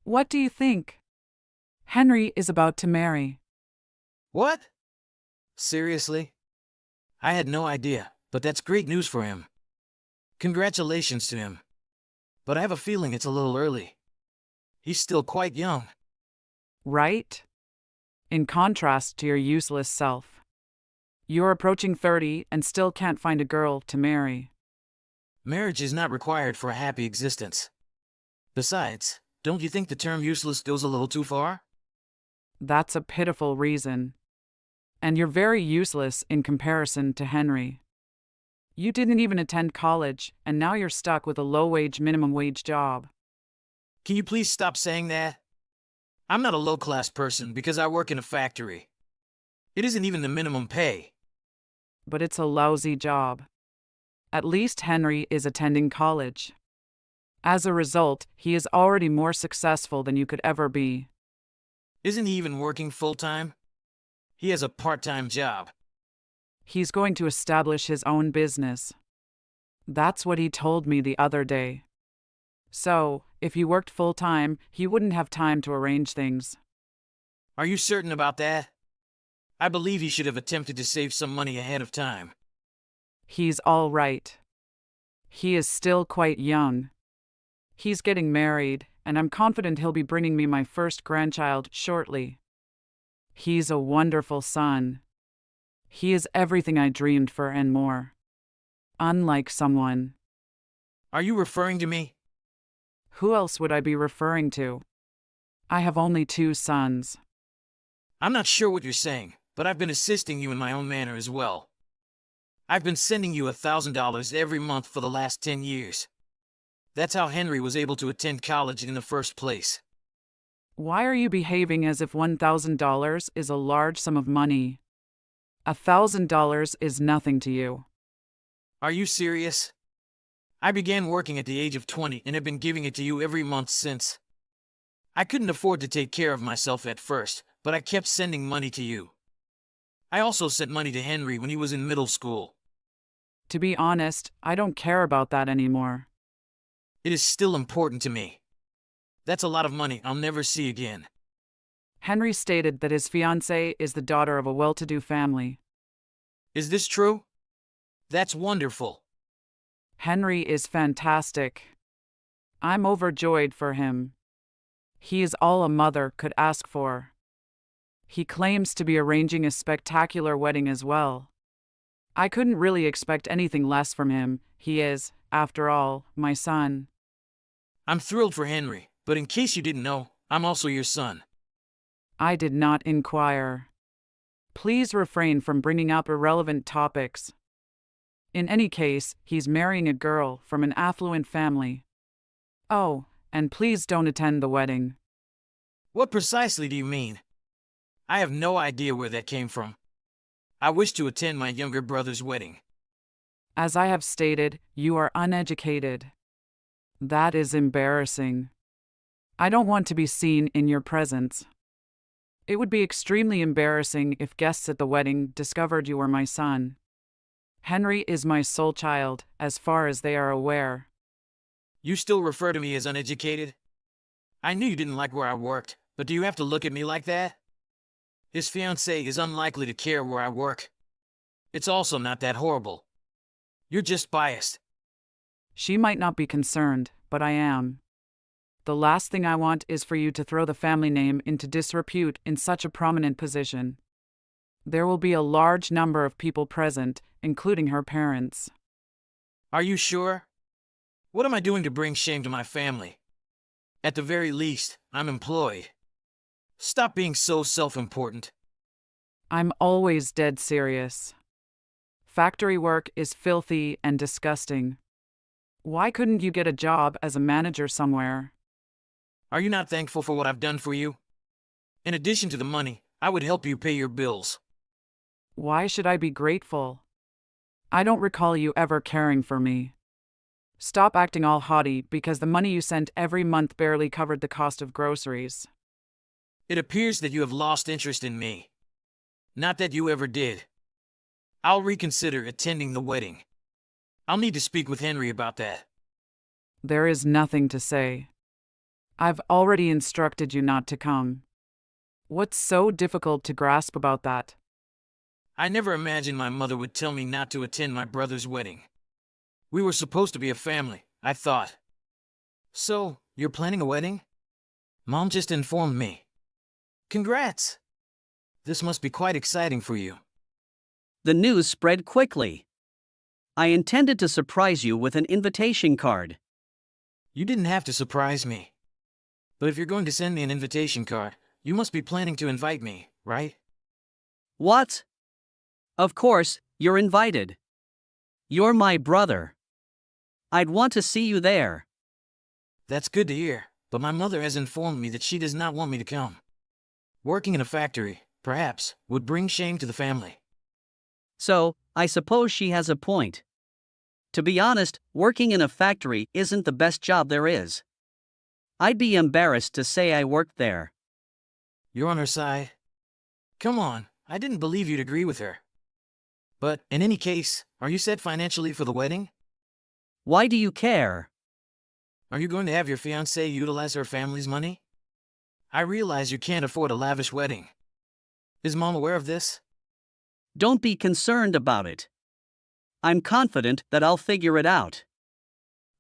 What do you think? Henry is about to marry. What? Seriously? I had no idea, but that's great news for him. Congratulations to him. But I have a feeling it's a little early. He's still quite young. Right? In contrast to your useless self. You're approaching 30 and still can't find a girl to marry. Marriage is not required for a happy existence. Besides, don't you think the term useless goes a little too far? That's a pitiful reason. And you're very useless in comparison to Henry. You didn't even attend college, and now you're stuck with a low-wage minimum wage job. Can you please stop saying that? I'm not a low-class person because I work in a factory. It isn't even the minimum pay. But it's a lousy job. At least Henry is attending college. As a result, he is already more successful than you could ever be. Isn't he even working full-time? He has a part-time job. He's going to establish his own business. That's what he told me the other day. So, if he worked full-time, he wouldn't have time to arrange things. Are you certain about that? I believe he should have attempted to save some money ahead of time. He's all right. He is still quite young. He's getting married, and I'm confident he'll be bringing me my first grandchild shortly. He's a wonderful son. He is everything I dreamed for and more. Unlike someone. Are you referring to me? Who else would I be referring to? I have only 2 sons. I'm not sure what you're saying, but I've been assisting you in my own manner as well. I've been sending you $1,000 every month for the last 10 years. That's how Henry was able to attend college in the first place. Why are you behaving as if $1,000 is a large sum of money? $1,000 is nothing to you. Are you serious? I began working at the age of 20 and have been giving it to you every month since. I couldn't afford to take care of myself at first, but I kept sending money to you. I also sent money to Henry when he was in middle school. To be honest, I don't care about that anymore. It is still important to me. That's a lot of money I'll never see again. Henry stated that his fiancée is the daughter of a well-to-do family. Is this true? That's wonderful. Henry is fantastic. I'm overjoyed for him. He is all a mother could ask for. He claims to be arranging a spectacular wedding as well. I couldn't really expect anything less from him. He is, after all, my son. I'm thrilled for Henry, but in case you didn't know, I'm also your son. I did not inquire. Please refrain from bringing up irrelevant topics. In any case, he's marrying a girl from an affluent family. Oh, and please don't attend the wedding. What precisely do you mean? I have no idea where that came from. I wish to attend my younger brother's wedding. As I have stated, you are uneducated. That is embarrassing. I don't want to be seen in your presence. It would be extremely embarrassing if guests at the wedding discovered you were my son. Henry is my sole child, as far as they are aware. You still refer to me as uneducated? I knew you didn't like where I worked, but do you have to look at me like that? His fiancée is unlikely to care where I work. It's also not that horrible. You're just biased. She might not be concerned, but I am. The last thing I want is for you to throw the family name into disrepute in such a prominent position. There will be a large number of people present, including her parents. Are you sure? What am I doing to bring shame to my family? At the very least, I'm employed. Stop being so self-important. I'm always dead serious. Factory work is filthy and disgusting. Why couldn't you get a job as a manager somewhere? Are you not thankful for what I've done for you? In addition to the money, I would help you pay your bills. Why should I be grateful? I don't recall you ever caring for me. Stop acting all haughty because the money you sent every month barely covered the cost of groceries. It appears that you have lost interest in me. Not that you ever did. I'll reconsider attending the wedding. I'll need to speak with Henry about that. There is nothing to say. I've already instructed you not to come. What's so difficult to grasp about that? I never imagined my mother would tell me not to attend my brother's wedding. We were supposed to be a family, I thought. So, you're planning a wedding? Mom just informed me. Congrats! This must be quite exciting for you. The news spread quickly. I intended to surprise you with an invitation card. You didn't have to surprise me. But if you're going to send me an invitation card, you must be planning to invite me, right? What? Of course, you're invited. You're my brother. I'd want to see you there. That's good to hear, but my mother has informed me that she does not want me to come. Working in a factory, perhaps, would bring shame to the family. So, I suppose she has a point. To be honest, working in a factory isn't the best job there is. I'd be embarrassed to say I worked there. You're on her side? Come on, I didn't believe you'd agree with her. But, in any case, are you set financially for the wedding? Why do you care? Are you going to have your fiancée utilize her family's money? I realize you can't afford a lavish wedding. Is Mom aware of this? Don't be concerned about it. I'm confident that I'll figure it out.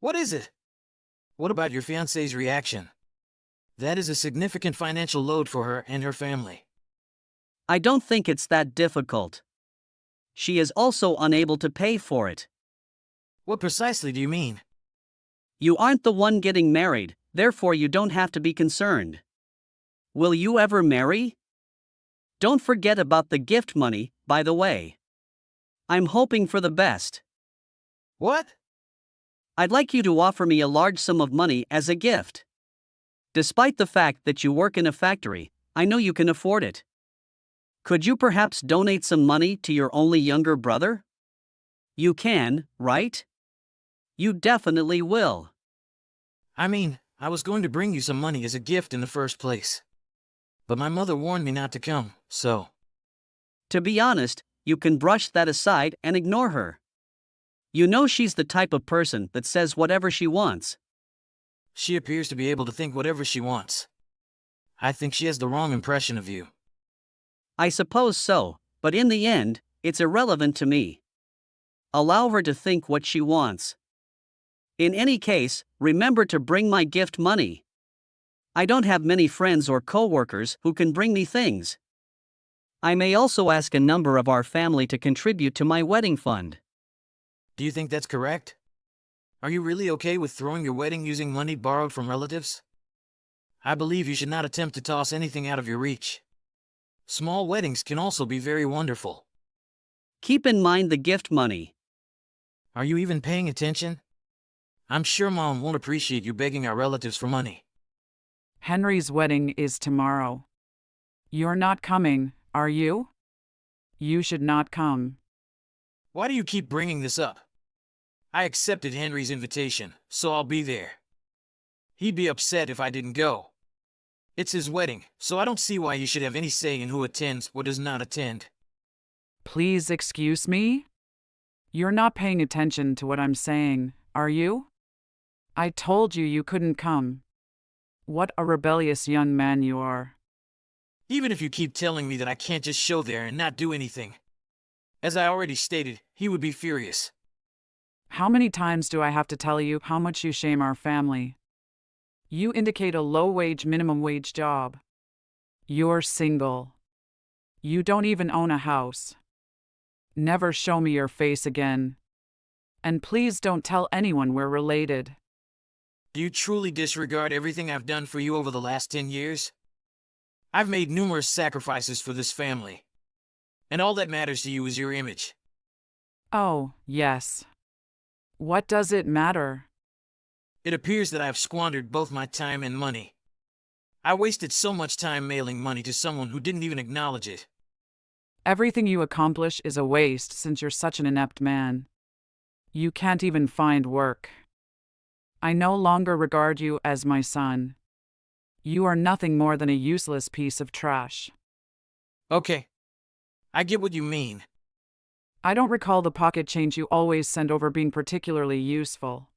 What is it? What about your fiancé's reaction? That is a significant financial load for her and her family. I don't think it's that difficult. She is also unable to pay for it. What precisely do you mean? You aren't the one getting married, therefore you don't have to be concerned. Will you ever marry? Don't forget about the gift money, by the way. I'm hoping for the best. What? I'd like you to offer me a large sum of money as a gift. Despite the fact that you work in a factory, I know you can afford it. Could you perhaps donate some money to your only younger brother? You can, right? You definitely will. I mean, I was going to bring you some money as a gift in the first place. But my mother warned me not to come, so. To be honest, you can brush that aside and ignore her. You know she's the type of person that says whatever she wants. She appears to be able to think whatever she wants. I think she has the wrong impression of you. I suppose so, but in the end, it's irrelevant to me. Allow her to think what she wants. In any case, remember to bring my gift money. I don't have many friends or co-workers who can bring me things. I may also ask a number of our family to contribute to my wedding fund. Do you think that's correct? Are you really okay with throwing your wedding using money borrowed from relatives? I believe you should not attempt to toss anything out of your reach. Small weddings can also be very wonderful. Keep in mind the gift money. Are you even paying attention? I'm sure Mom won't appreciate you begging our relatives for money. Henry's wedding is tomorrow. You're not coming, are you? You should not come. Why do you keep bringing this up? I accepted Henry's invitation, so I'll be there. He'd be upset if I didn't go. It's his wedding, so I don't see why you should have any say in who attends or does not attend. Please excuse me? You're not paying attention to what I'm saying, are you? I told you you couldn't come. What a rebellious young man you are. Even if you keep telling me that I can't just show there and not do anything. As I already stated, he would be furious. How many times do I have to tell you how much you shame our family? You indicate a low-wage, minimum-wage job. You're single. You don't even own a house. Never show me your face again. And please don't tell anyone we're related. Do you truly disregard everything I've done for you over the last 10 years? I've made numerous sacrifices for this family. And all that matters to you is your image. Oh, yes. What does it matter? It appears that I have squandered both my time and money. I wasted so much time mailing money to someone who didn't even acknowledge it. Everything you accomplish is a waste since you're such an inept man. You can't even find work. I no longer regard you as my son. You are nothing more than a useless piece of trash. Okay. I get what you mean. I don't recall the pocket change you always send over being particularly useful.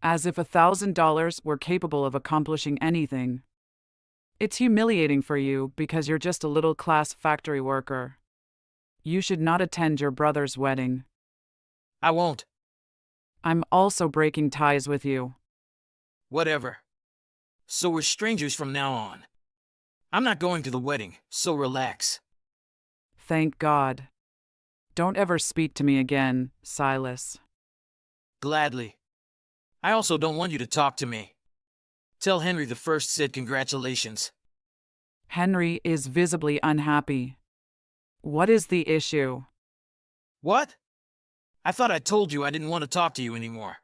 As if $1,000 were capable of accomplishing anything. It's humiliating for you because you're just a little class factory worker. You should not attend your brother's wedding. I won't. I'm also breaking ties with you. Whatever. So we're strangers from now on. I'm not going to the wedding, so relax. Thank God. Don't ever speak to me again, Silas. Gladly. I also don't want you to talk to me. Tell Henry the First said congratulations. Henry is visibly unhappy. What is the issue? What? I thought I told you I didn't want to talk to you anymore.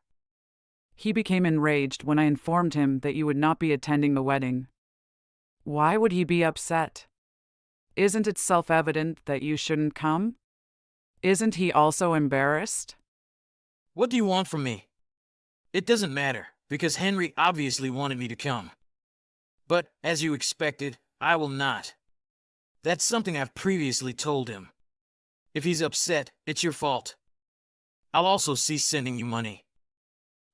He became enraged when I informed him that you would not be attending the wedding. Why would he be upset? Isn't it self-evident that you shouldn't come? Isn't he also embarrassed? What do you want from me? It doesn't matter, because Henry obviously wanted me to come. But, as you expected, I will not. That's something I've previously told him. If he's upset, it's your fault. I'll also cease sending you money.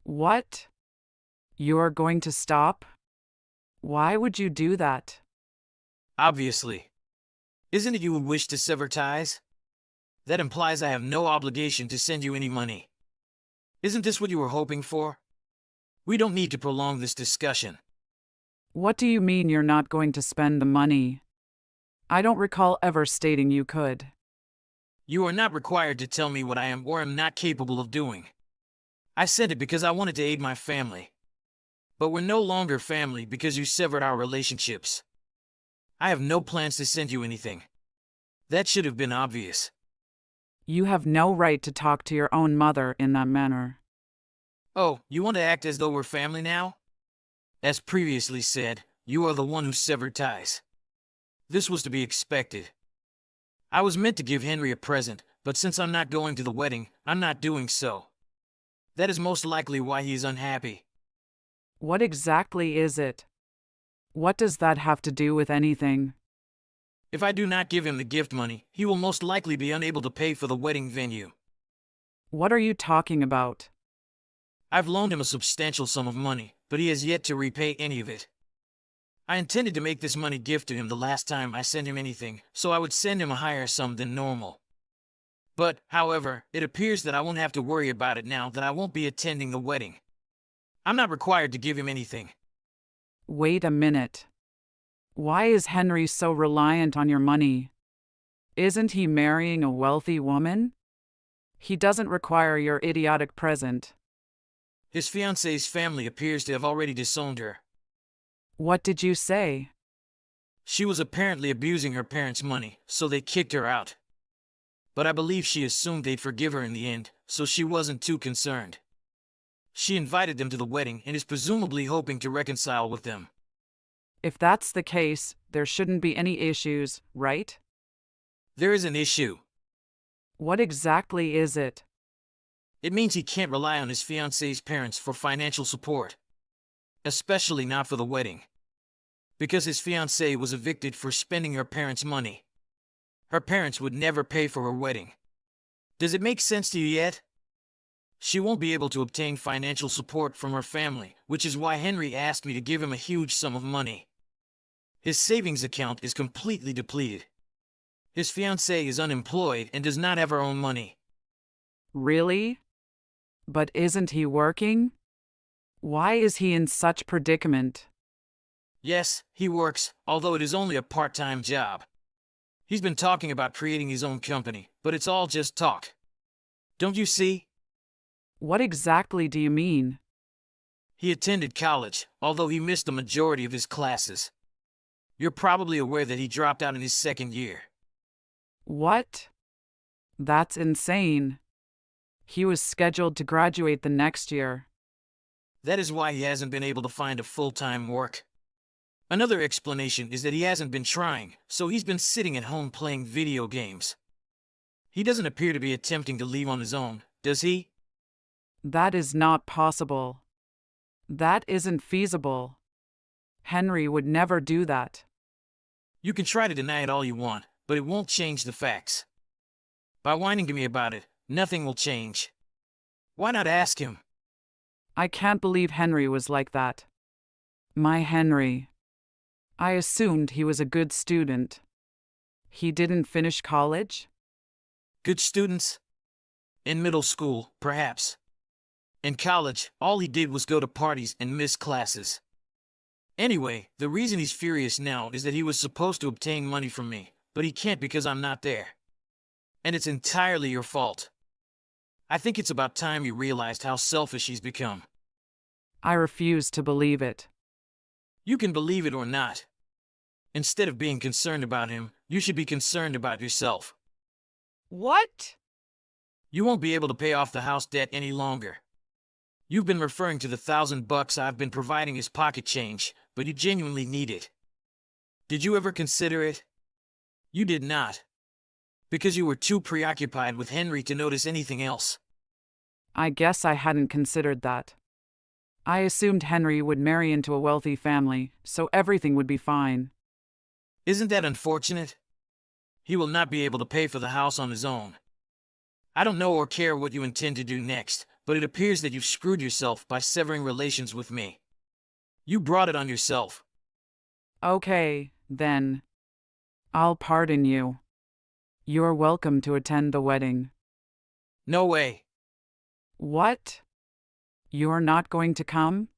What? You're going to stop? Why would you do that? Obviously. Isn't it you would wish to sever ties? That implies I have no obligation to send you any money. Isn't this what you were hoping for? We don't need to prolong this discussion. What do you mean you're not going to spend the money? I don't recall ever stating you could. You are not required to tell me what I am or am not capable of doing. I said it because I wanted to aid my family. But we're no longer family because you severed our relationships. I have no plans to send you anything. That should have been obvious. You have no right to talk to your own mother in that manner. Oh, you want to act as though we're family now? As previously said, you are the one who severed ties. This was to be expected. I was meant to give Henry a present, but since I'm not going to the wedding, I'm not doing so. That is most likely why he is unhappy. What exactly is it? What does that have to do with anything? If I do not give him the gift money, he will most likely be unable to pay for the wedding venue. What are you talking about? I've loaned him a substantial sum of money, but he has yet to repay any of it. I intended to make this money gift to him the last time I sent him anything, so I would send him a higher sum than normal. But, however, it appears that I won't have to worry about it now that I won't be attending the wedding. I'm not required to give him anything. Wait a minute. Why is Henry so reliant on your money? Isn't he marrying a wealthy woman? He doesn't require your idiotic present. His fiancée's family appears to have already disowned her. What did you say? She was apparently abusing her parents' money, so they kicked her out. But I believe she assumed they'd forgive her in the end, so she wasn't too concerned. She invited them to the wedding and is presumably hoping to reconcile with them. If that's the case, there shouldn't be any issues, right? There is an issue. What exactly is it? It means he can't rely on his fiancée's parents for financial support. Especially not for the wedding. Because his fiancée was evicted for spending her parents' money. Her parents would never pay for her wedding. Does it make sense to you yet? She won't be able to obtain financial support from her family, which is why Henry asked me to give him a huge sum of money. His savings account is completely depleted. His fiancée is unemployed and does not have her own money. Really? But isn't he working? Why is he in such predicament? Yes, he works, although it is only a part-time job. He's been talking about creating his own company, but it's all just talk. Don't you see? What exactly do you mean? He attended college, although he missed the majority of his classes. You're probably aware that he dropped out in his second year. What? That's insane. He was scheduled to graduate the next year. That is why he hasn't been able to find a full-time work. Another explanation is that he hasn't been trying, so he's been sitting at home playing video games. He doesn't appear to be attempting to leave on his own, does he? That is not possible. That isn't feasible. Henry would never do that. You can try to deny it all you want, but it won't change the facts. By whining to me about it, nothing will change. Why not ask him? I can't believe Henry was like that. My Henry. I assumed he was a good student. He didn't finish college? Good students? In middle school, perhaps. In college, all he did was go to parties and miss classes. Anyway, the reason he's furious now is that he was supposed to obtain money from me, but he can't because I'm not there. And it's entirely your fault. I think it's about time you realized how selfish he's become. I refuse to believe it. You can believe it or not. Instead of being concerned about him, you should be concerned about yourself. What? You won't be able to pay off the house debt any longer. You've been referring to the $1,000 I've been providing as pocket change, but you genuinely need it. Did you ever consider it? You did not. Because you were too preoccupied with Henry to notice anything else. I guess I hadn't considered that. I assumed Henry would marry into a wealthy family, so everything would be fine. Isn't that unfortunate? He will not be able to pay for the house on his own. I don't know or care what you intend to do next, but it appears that you've screwed yourself by severing relations with me. You brought it on yourself. Okay, then. I'll pardon you. You're welcome to attend the wedding. No way. What? You're not going to come?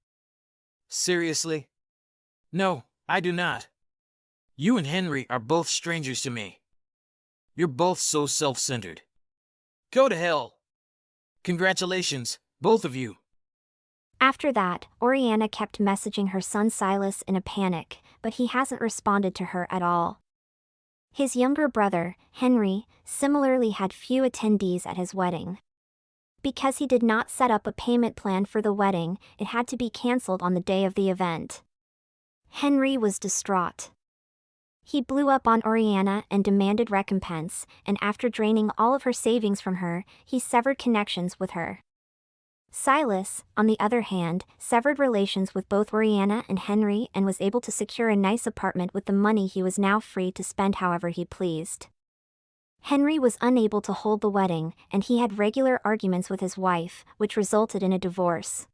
Seriously? No, I do not. You and Henry are both strangers to me. You're both so self-centered. Go to hell. Congratulations, both of you. After that, Oriana kept messaging her son Silas in a panic, but he hasn't responded to her at all. His younger brother, Henry, similarly had few attendees at his wedding. Because he did not set up a payment plan for the wedding, it had to be cancelled on the day of the event. Henry was distraught. He blew up on Oriana and demanded recompense, and after draining all of her savings from her, he severed connections with her. Silas, on the other hand, severed relations with both Oriana and Henry and was able to secure a nice apartment with the money he was now free to spend however he pleased. Henry was unable to hold the wedding, and he had regular arguments with his wife, which resulted in a divorce.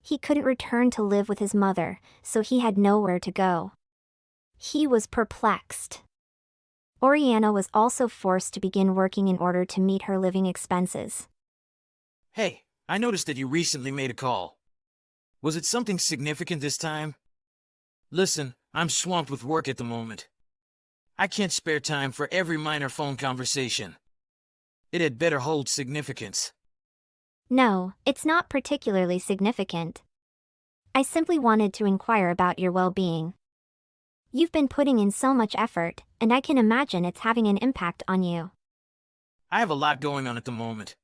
He couldn't return to live with his mother, so he had nowhere to go. He was perplexed. Oriana was also forced to begin working in order to meet her living expenses. Hey, I noticed that you recently made a call. Was it something significant this time? Listen, I'm swamped with work at the moment. I can't spare time for every minor phone conversation. It had better hold significance. No, it's not particularly significant. I simply wanted to inquire about your well-being. You've been putting in so much effort, and I can imagine it's having an impact on you. I have a lot going on at the moment.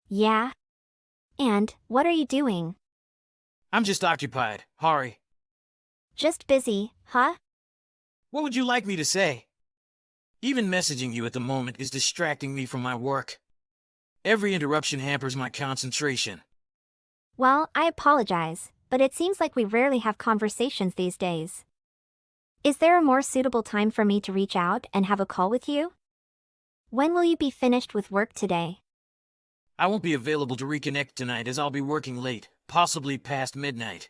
Yeah? And, what are you doing? I'm just occupied, Hari. Just busy, huh? What would you like me to say? Even messaging you at the moment is distracting me from my work. Every interruption hampers my concentration. Well, I apologize, but it seems like we rarely have conversations these days. Is there a more suitable time for me to reach out and have a call with you? When will you be finished with work today? I won't be available to reconnect tonight as I'll be working late, possibly past midnight.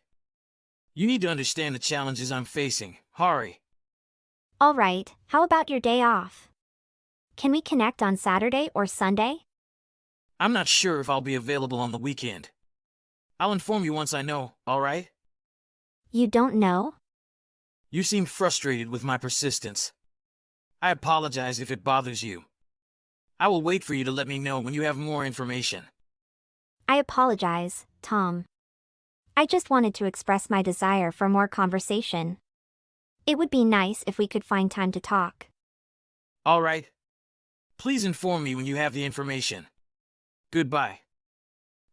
You need to understand the challenges I'm facing, Hari. All right, how about your day off? Can we connect on Saturday or Sunday? I'm not sure if I'll be available on the weekend. I'll inform you once I know, all right? You don't know? You seem frustrated with my persistence. I apologize if it bothers you. I will wait for you to let me know when you have more information. I apologize, Tom. I just wanted to express my desire for more conversation. It would be nice if we could find time to talk. All right. Please inform me when you have the information. Goodbye.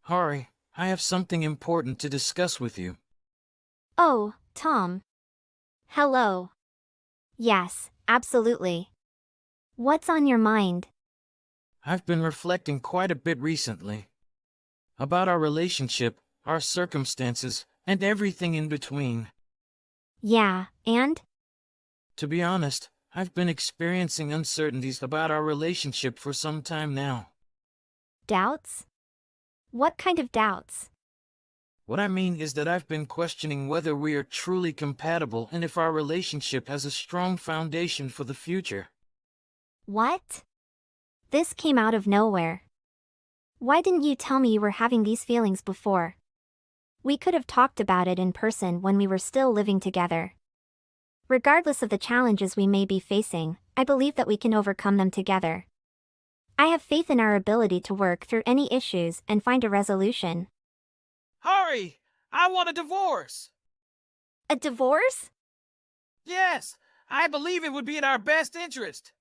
Hari, I have something important to discuss with you. Oh, Tom. Hello. Yes, absolutely. What's on your mind? I've been reflecting quite a bit recently. About our relationship, our circumstances, and everything in between. Yeah, and? To be honest, I've been experiencing uncertainties about our relationship for some time now. Doubts? What kind of doubts? What I mean is that I've been questioning whether we are truly compatible and if our relationship has a strong foundation for the future. What? This came out of nowhere. Why didn't you tell me you were having these feelings before? We could have talked about it in person when we were still living together. Regardless of the challenges we may be facing, I believe that we can overcome them together. I have faith in our ability to work through any issues and find a resolution. Hurry! I want a divorce! A divorce? Yes, I believe it would be in our best interest.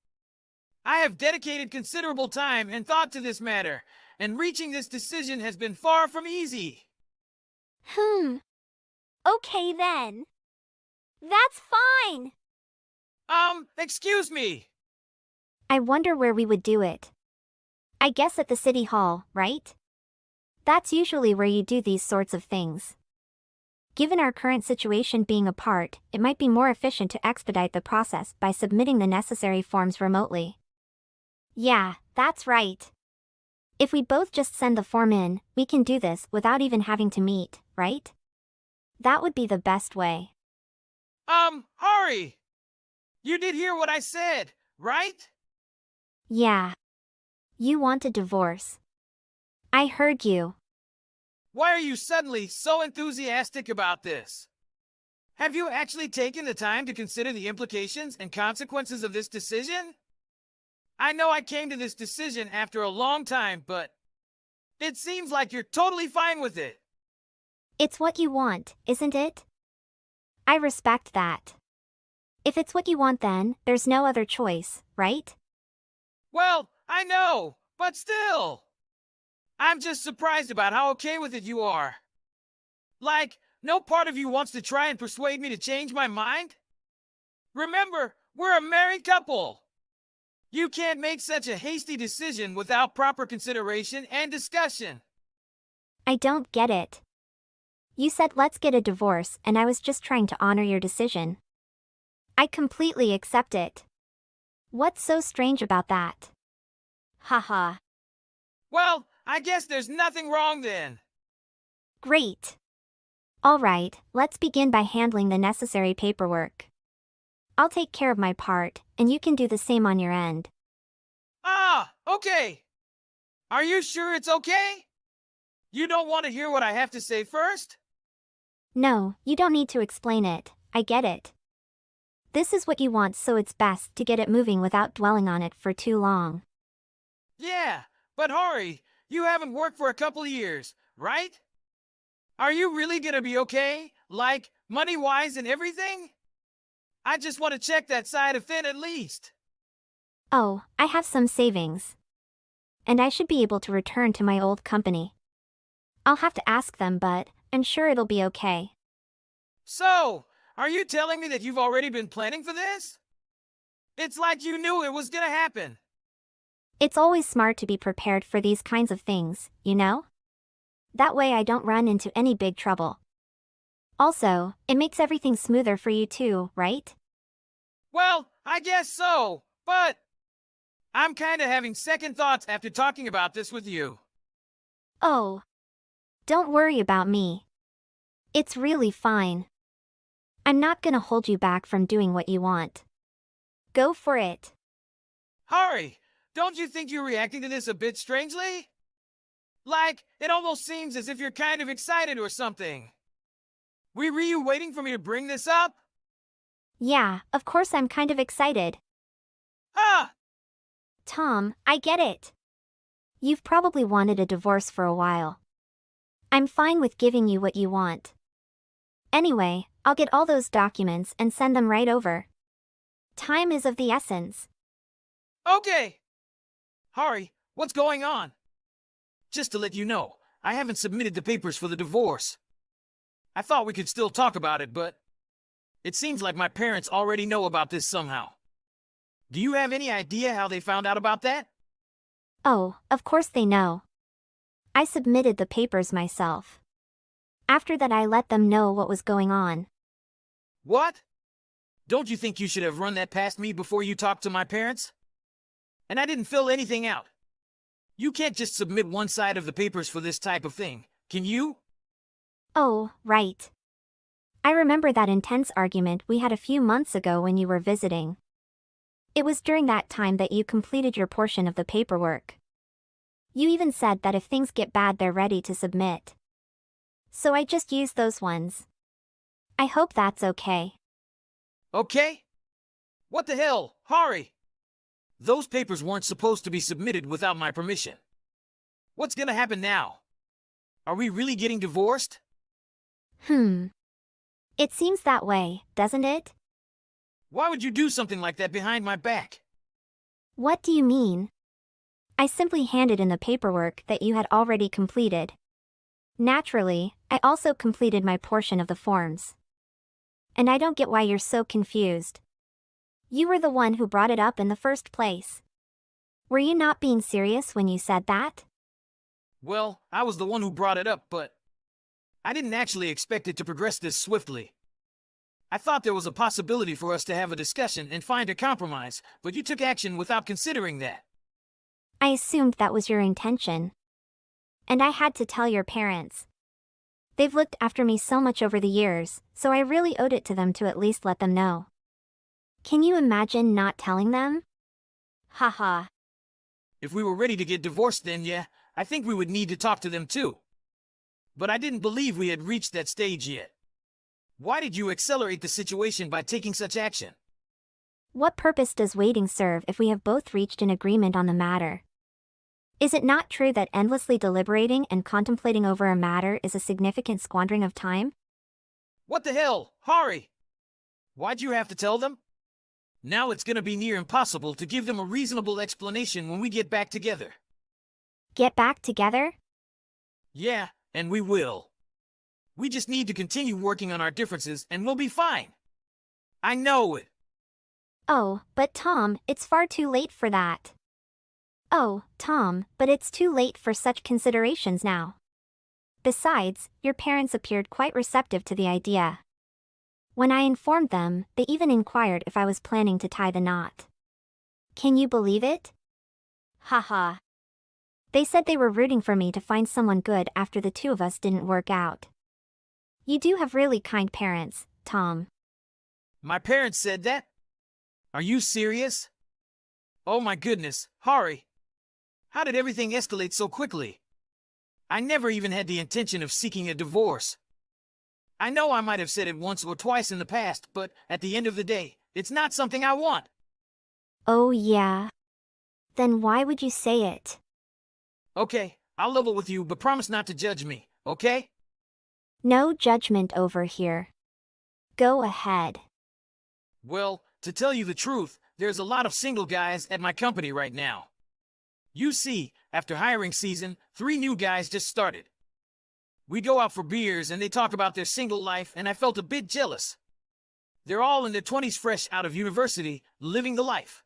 I have dedicated considerable time and thought to this matter, and reaching this decision has been far from easy. Okay then. That's fine. Excuse me. I wonder where we would do it. I guess at the city hall, right? That's usually where you do these sorts of things. Given our current situation being apart, it might be more efficient to expedite the process by submitting the necessary forms remotely. Yeah, that's right. If we both just send the form in, we can do this without even having to meet, right? That would be the best way. Hurry! You did hear what I said, right? Yeah. You want a divorce. I heard you. Why are you suddenly so enthusiastic about this? Have you actually taken the time to consider the implications and consequences of this decision? I know I came to this decision after a long time, but it seems like you're totally fine with it. It's what you want, isn't it? I respect that. If it's what you want, then there's no other choice, right? Well, I know, but still. I'm just surprised about how okay with it you are. Like, no part of you wants to try and persuade me to change my mind? Remember, we're a married couple. You can't make such a hasty decision without proper consideration and discussion. I don't get it. You said let's get a divorce, and I was just trying to honor your decision. I completely accept it. What's so strange about that? Haha. Well, I guess there's nothing wrong then. Great. All right, let's begin by handling the necessary paperwork. I'll take care of my part, and you can do the same on your end. Okay. Are you sure it's okay? You don't want to hear what I have to say first? No, you don't need to explain it, I get it. This is what you want, so it's best to get it moving without dwelling on it for too long. Yeah, but hurry, you haven't worked for a couple of years, right? Are you really gonna be okay? Like, money-wise and everything? I just want to check that side of it at least. Oh, I have some savings. And I should be able to return to my old company. I'll have to ask them, but I'm sure it'll be okay. So, are you telling me that you've already been planning for this? It's like you knew it was gonna happen. It's always smart to be prepared for these kinds of things, you know? That way I don't run into any big trouble. Also, it makes everything smoother for you too, right? Well, I guess so, but I'm kinda having second thoughts after talking about this with you. Oh. Don't worry about me. It's really fine. I'm not gonna hold you back from doing what you want. Go for it. Hurry! Don't you think you're reacting to this a bit strangely? Like, it almost seems as if you're kind of excited or something. Were you waiting for me to bring this up? Yeah, of course I'm kind of excited. Ah! Tom, I get it. You've probably wanted a divorce for a while. I'm fine with giving you what you want. Anyway, I'll get all those documents and send them right over. Time is of the essence. Okay! Hurry, what's going on? Just to let you know, I haven't submitted the papers for the divorce. I thought we could still talk about it, but it seems like my parents already know about this somehow. Do you have any idea how they found out about that? Oh, of course they know. I submitted the papers myself. After that I let them know what was going on. What? Don't you think you should have run that past me before you talked to my parents? And I didn't fill anything out. You can't just submit one side of the papers for this type of thing, can you? Oh, right. I remember that intense argument we had a few months ago when you were visiting. It was during that time that you completed your portion of the paperwork. You even said that if things get bad, they're ready to submit. So I just used those ones. I hope that's okay. Okay? What the hell, Hari? Those papers weren't supposed to be submitted without my permission. What's gonna happen now? Are we really getting divorced? It seems that way, doesn't it? Why would you do something like that behind my back? What do you mean? I simply handed in the paperwork that you had already completed. Naturally, I also completed my portion of the forms. And I don't get why you're so confused. You were the one who brought it up in the first place. Were you not being serious when you said that? Well, I was the one who brought it up, but I didn't actually expect it to progress this swiftly. I thought there was a possibility for us to have a discussion and find a compromise, but you took action without considering that. I assumed that was your intention. And I had to tell your parents. They've looked after me so much over the years, so I really owed it to them to at least let them know. Can you imagine not telling them? Haha. If we were ready to get divorced then, yeah, I think we would need to talk to them too. But I didn't believe we had reached that stage yet. Why did you accelerate the situation by taking such action? What purpose does waiting serve if we have both reached an agreement on the matter? Is it not true that endlessly deliberating and contemplating over a matter is a significant squandering of time? What the hell, Hari? Why'd you have to tell them? Now it's gonna be near impossible to give them a reasonable explanation when we get back together. Get back together? Yeah, and we will. We just need to continue working on our differences and we'll be fine. I know it. Oh, but Tom, it's far too late for that. Oh, Tom, but it's too late for such considerations now. Besides, your parents appeared quite receptive to the idea. When I informed them, they even inquired if I was planning to tie the knot. Can you believe it? Haha. They said they were rooting for me to find someone good after the two of us didn't work out. You do have really kind parents, Tom. My parents said that? Are you serious? Oh my goodness, Hari. How did everything escalate so quickly? I never even had the intention of seeking a divorce. I know I might have said it once or twice in the past, but at the end of the day, it's not something I want. Oh yeah. Then why would you say it? Okay, I'll level with you, but promise not to judge me, okay? No judgment over here. Go ahead. Well, to tell you the truth, there's a lot of single guys at my company right now. You see, after hiring season, 3 new guys just started. We go out for beers and they talk about their single life and I felt a bit jealous. They're all in their 20s fresh out of university, living the life.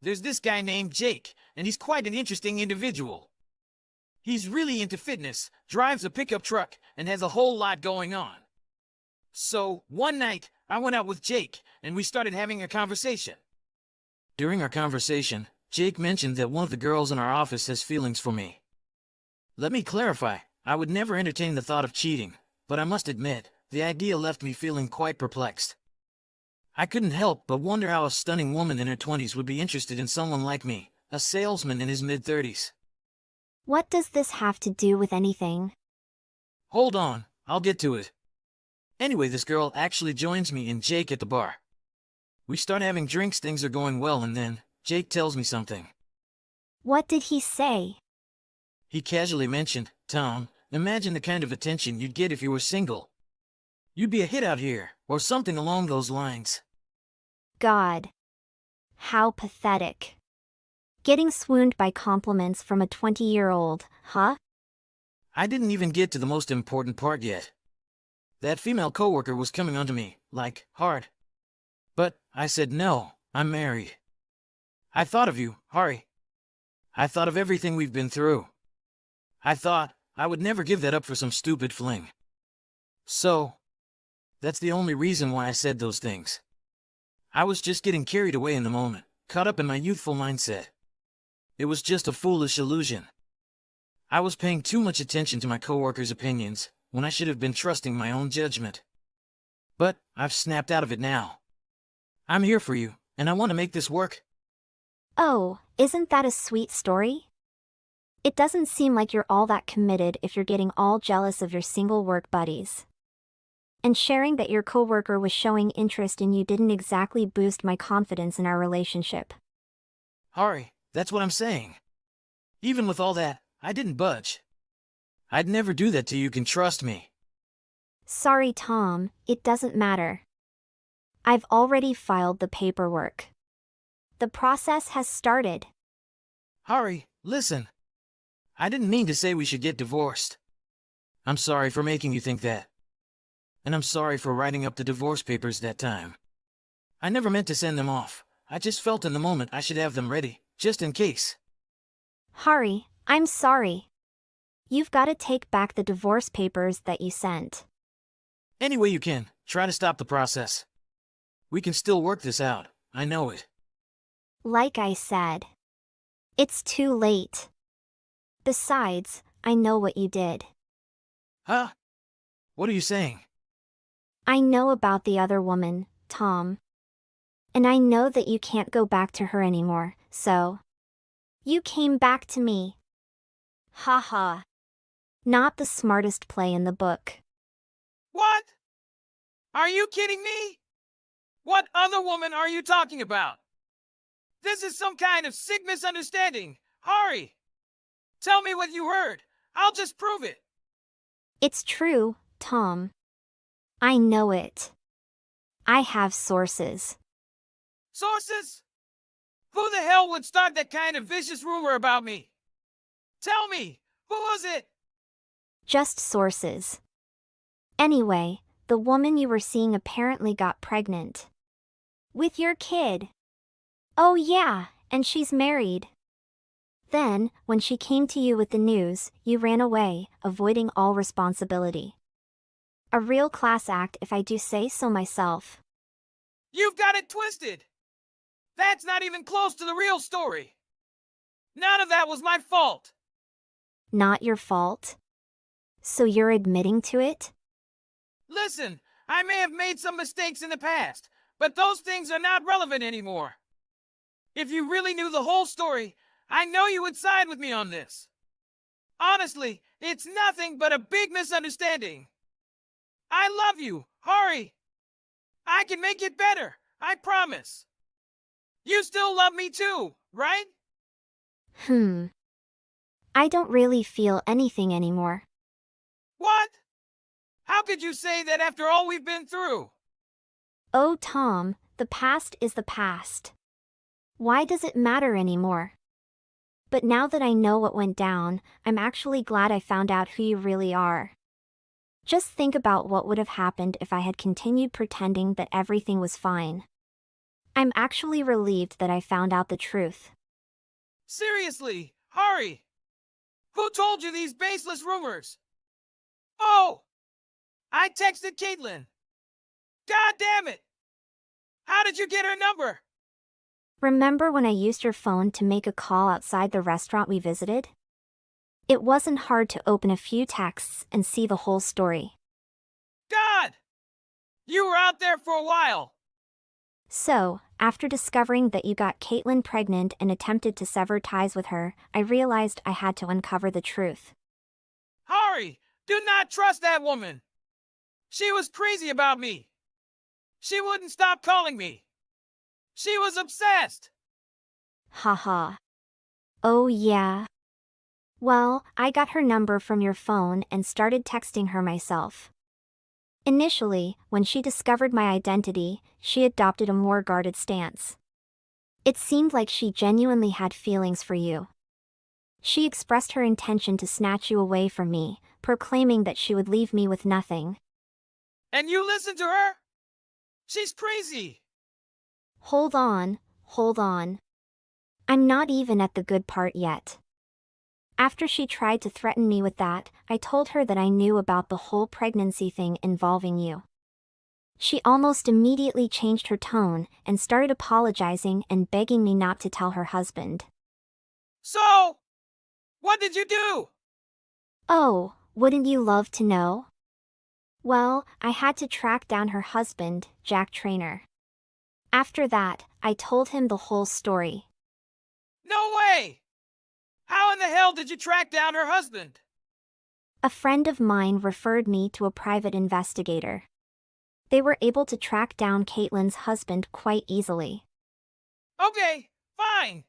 There's this guy named Jake, and he's quite an interesting individual. He's really into fitness, drives a pickup truck, and has a whole lot going on. So, one night, I went out with Jake, and we started having a conversation. During our conversation, Jake mentioned that one of the girls in our office has feelings for me. Let me clarify, I would never entertain the thought of cheating, but I must admit, the idea left me feeling quite perplexed. I couldn't help but wonder how a stunning woman in her 20s would be interested in someone like me, a salesman in his mid-30s. What does this have to do with anything? Hold on, I'll get to it. Anyway, this girl actually joins me and Jake at the bar. We start having drinks, things are going well, and then Jake tells me something. What did he say? He casually mentioned, Tom, imagine the kind of attention you'd get if you were single. You'd be a hit out here, or something along those lines. God. How pathetic. Getting swooned by compliments from a 20-year-old, huh? I didn't even get to the most important part yet. That female coworker was coming onto me, like, hard. But I said no, I'm married. I thought of you, Hari. I thought of everything we've been through. I thought I would never give that up for some stupid fling. So, that's the only reason why I said those things. I was just getting carried away in the moment, caught up in my youthful mindset. It was just a foolish illusion. I was paying too much attention to my coworkers' opinions, when I should have been trusting my own judgment. But I've snapped out of it now. I'm here for you, and I want to make this work. Oh, isn't that a sweet story? It doesn't seem like you're all that committed if you're getting all jealous of your single work buddies. And sharing that your coworker was showing interest in you didn't exactly boost my confidence in our relationship. Hari, that's what I'm saying. Even with all that, I didn't budge. I'd never do that to you, can trust me. Sorry, Tom, it doesn't matter. I've already filed the paperwork. The process has started. Hari, listen. I didn't mean to say we should get divorced. I'm sorry for making you think that. And I'm sorry for writing up the divorce papers that time. I never meant to send them off. I just felt in the moment I should have them ready, just in case. Hari, I'm sorry. You've got to take back the divorce papers that you sent. Any way you can, try to stop the process. We can still work this out, I know it. Like I said, it's too late. Besides, I know what you did. Huh? What are you saying? I know about the other woman, Tom. And I know that you can't go back to her anymore, so you came back to me. Haha. Not the smartest play in the book. What? Are you kidding me? What other woman are you talking about? This is some kind of sick misunderstanding. Hari! Tell me what you heard. I'll just prove it. It's true, Tom. I know it. I have sources. Sources? Who the hell would start that kind of vicious rumor about me? Tell me, who was it? Just sources. Anyway, the woman you were seeing apparently got pregnant. With your kid. Oh yeah, and she's married. Then, when she came to you with the news, you ran away, avoiding all responsibility. A real class act if I do say so myself. You've got it twisted. That's not even close to the real story. None of that was my fault. Not your fault? So you're admitting to it? Listen, I may have made some mistakes in the past, but those things are not relevant anymore. If you really knew the whole story, I know you would side with me on this. Honestly, it's nothing but a big misunderstanding. I love you, Hari. I can make it better, I promise. You still love me too, right? I don't really feel anything anymore. What? How could you say that after all we've been through? Oh, Tom, the past is the past. Why does it matter anymore? But now that I know what went down, I'm actually glad I found out who you really are. Just think about what would have happened if I had continued pretending that everything was fine. I'm actually relieved that I found out the truth. Seriously, Hari. Who told you these baseless rumors? Oh! I texted Caitlin. God damn it! How did you get her number? Remember when I used your phone to make a call outside the restaurant we visited? It wasn't hard to open a few texts and see the whole story. God! You were out there for a while. So, after discovering that you got Caitlin pregnant and attempted to sever ties with her, I realized I had to uncover the truth. Hari, do not trust that woman. She was crazy about me. She wouldn't stop calling me. She was obsessed. Haha. Oh yeah. Well, I got her number from your phone and started texting her myself. Initially, when she discovered my identity, she adopted a more guarded stance. It seemed like she genuinely had feelings for you. She expressed her intention to snatch you away from me, proclaiming that she would leave me with nothing. And you listened to her? She's crazy. Hold on. I'm not even at the good part yet. After she tried to threaten me with that, I told her that I knew about the whole pregnancy thing involving you. She almost immediately changed her tone and started apologizing and begging me not to tell her husband. So, what did you do? Oh, wouldn't you love to know? Well, I had to track down her husband, Jack Trainer. After that, I told him the whole story. No way! How in the hell did you track down her husband? A friend of mine referred me to a private investigator. They were able to track down Caitlin's husband quite easily. Okay, fine.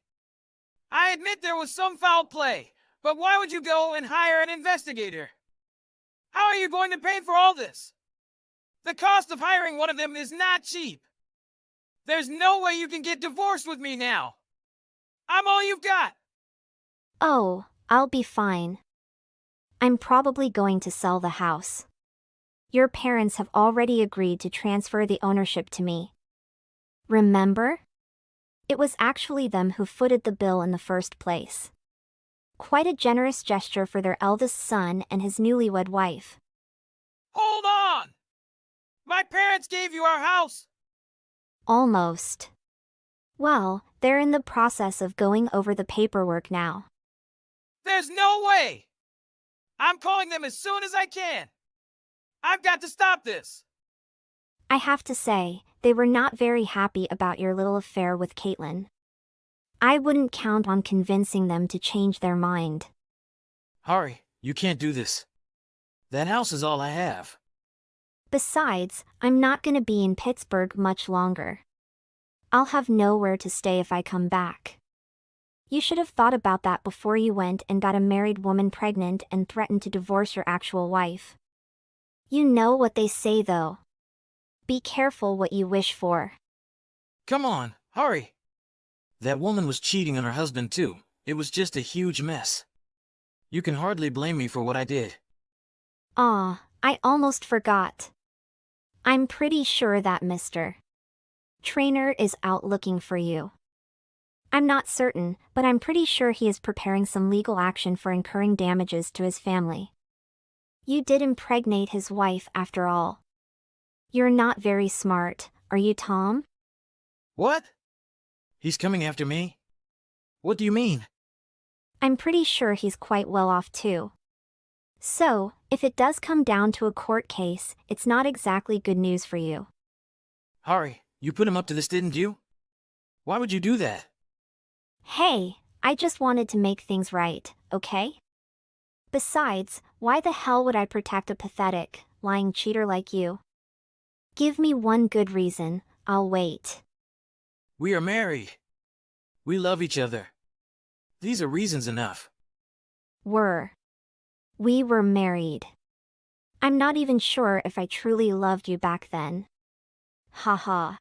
I admit there was some foul play, but why would you go and hire an investigator? How are you going to pay for all this? The cost of hiring one of them is not cheap. There's no way you can get divorced with me now. I'm all you've got. Oh, I'll be fine. I'm probably going to sell the house. Your parents have already agreed to transfer the ownership to me. Remember? It was actually them who footed the bill in the first place. Quite a generous gesture for their eldest son and his newlywed wife. Hold on! My parents gave you our house. Almost. Well, they're in the process of going over the paperwork now. There's no way! I'm calling them as soon as I can. I've got to stop this. I have to say, they were not very happy about your little affair with Caitlin. I wouldn't count on convincing them to change their mind. Hari, you can't do this. That house is all I have. Besides, I'm not gonna be in Pittsburgh much longer. I'll have nowhere to stay if I come back. You should have thought about that before you went and got a married woman pregnant and threatened to divorce your actual wife. You know what they say though. Be careful what you wish for. Come on, Hari. That woman was cheating on her husband too. It was just a huge mess. You can hardly blame me for what I did. Ah, I almost forgot. I'm pretty sure that Mr. Trainer is out looking for you. I'm not certain, but I'm pretty sure he is preparing some legal action for incurring damages to his family. You did impregnate his wife after all. You're not very smart, are you, Tom? What? He's coming after me? What do you mean? I'm pretty sure he's quite well off too. So, if it does come down to a court case, it's not exactly good news for you. Hari, you put him up to this, didn't you? Why would you do that? Hey, I just wanted to make things right, okay? Besides, why the hell would I protect a pathetic, lying cheater like you? Give me one good reason, I'll wait. We are married. We love each other. These are reasons enough. We were married. I'm not even sure if I truly loved you back then. Haha.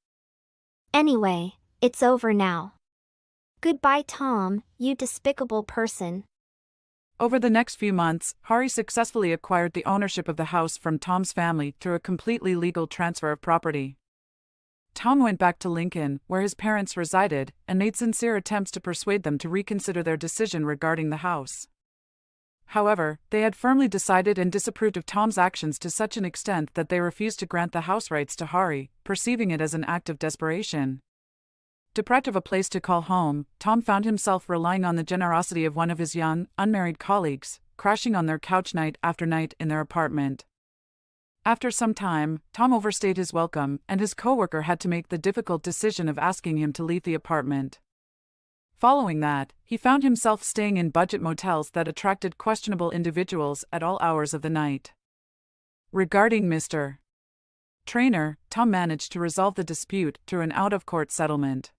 Anyway, it's over now. Goodbye, Tom, you despicable person. Over the next few months, Hari successfully acquired the ownership of the house from Tom's family through a completely legal transfer of property. Tom went back to Lincoln, where his parents resided, and made sincere attempts to persuade them to reconsider their decision regarding the house. However, they had firmly decided and disapproved of Tom's actions to such an extent that they refused to grant the house rights to Hari, perceiving it as an act of desperation. Deprived of a place to call home, Tom found himself relying on the generosity of one of his young, unmarried colleagues, crashing on their couch night after night in their apartment. After some time, Tom overstayed his welcome, and his coworker had to make the difficult decision of asking him to leave the apartment. Following that, he found himself staying in budget motels that attracted questionable individuals at all hours of the night. Regarding Mr. Trainer, Tom managed to resolve the dispute through an out-of-court settlement.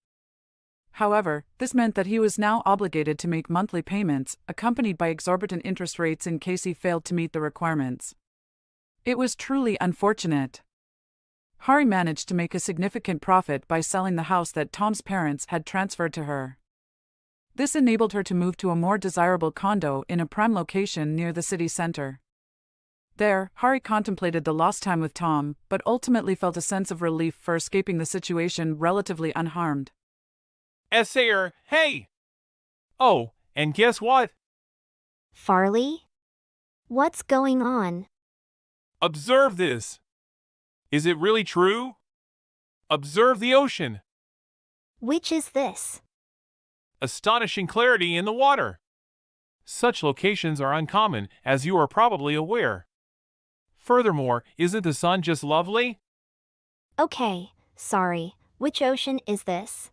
However, this meant that he was now obligated to make monthly payments, accompanied by exorbitant interest rates in case he failed to meet the requirements. It was truly unfortunate. Hari managed to make a significant profit by selling the house that Tom's parents had transferred to her. This enabled her to move to a more desirable condo in a prime location near the city center. There, Hari contemplated the lost time with Tom, but ultimately felt a sense of relief for escaping the situation relatively unharmed. Essayer, hey! Oh, and guess what? Farley? What's going on? Observe this. Is it really true? Observe the ocean. Which is this? Astonishing clarity in the water. Such locations are uncommon, as you are probably aware. Furthermore, isn't the sun just lovely? Okay, sorry, which ocean is this?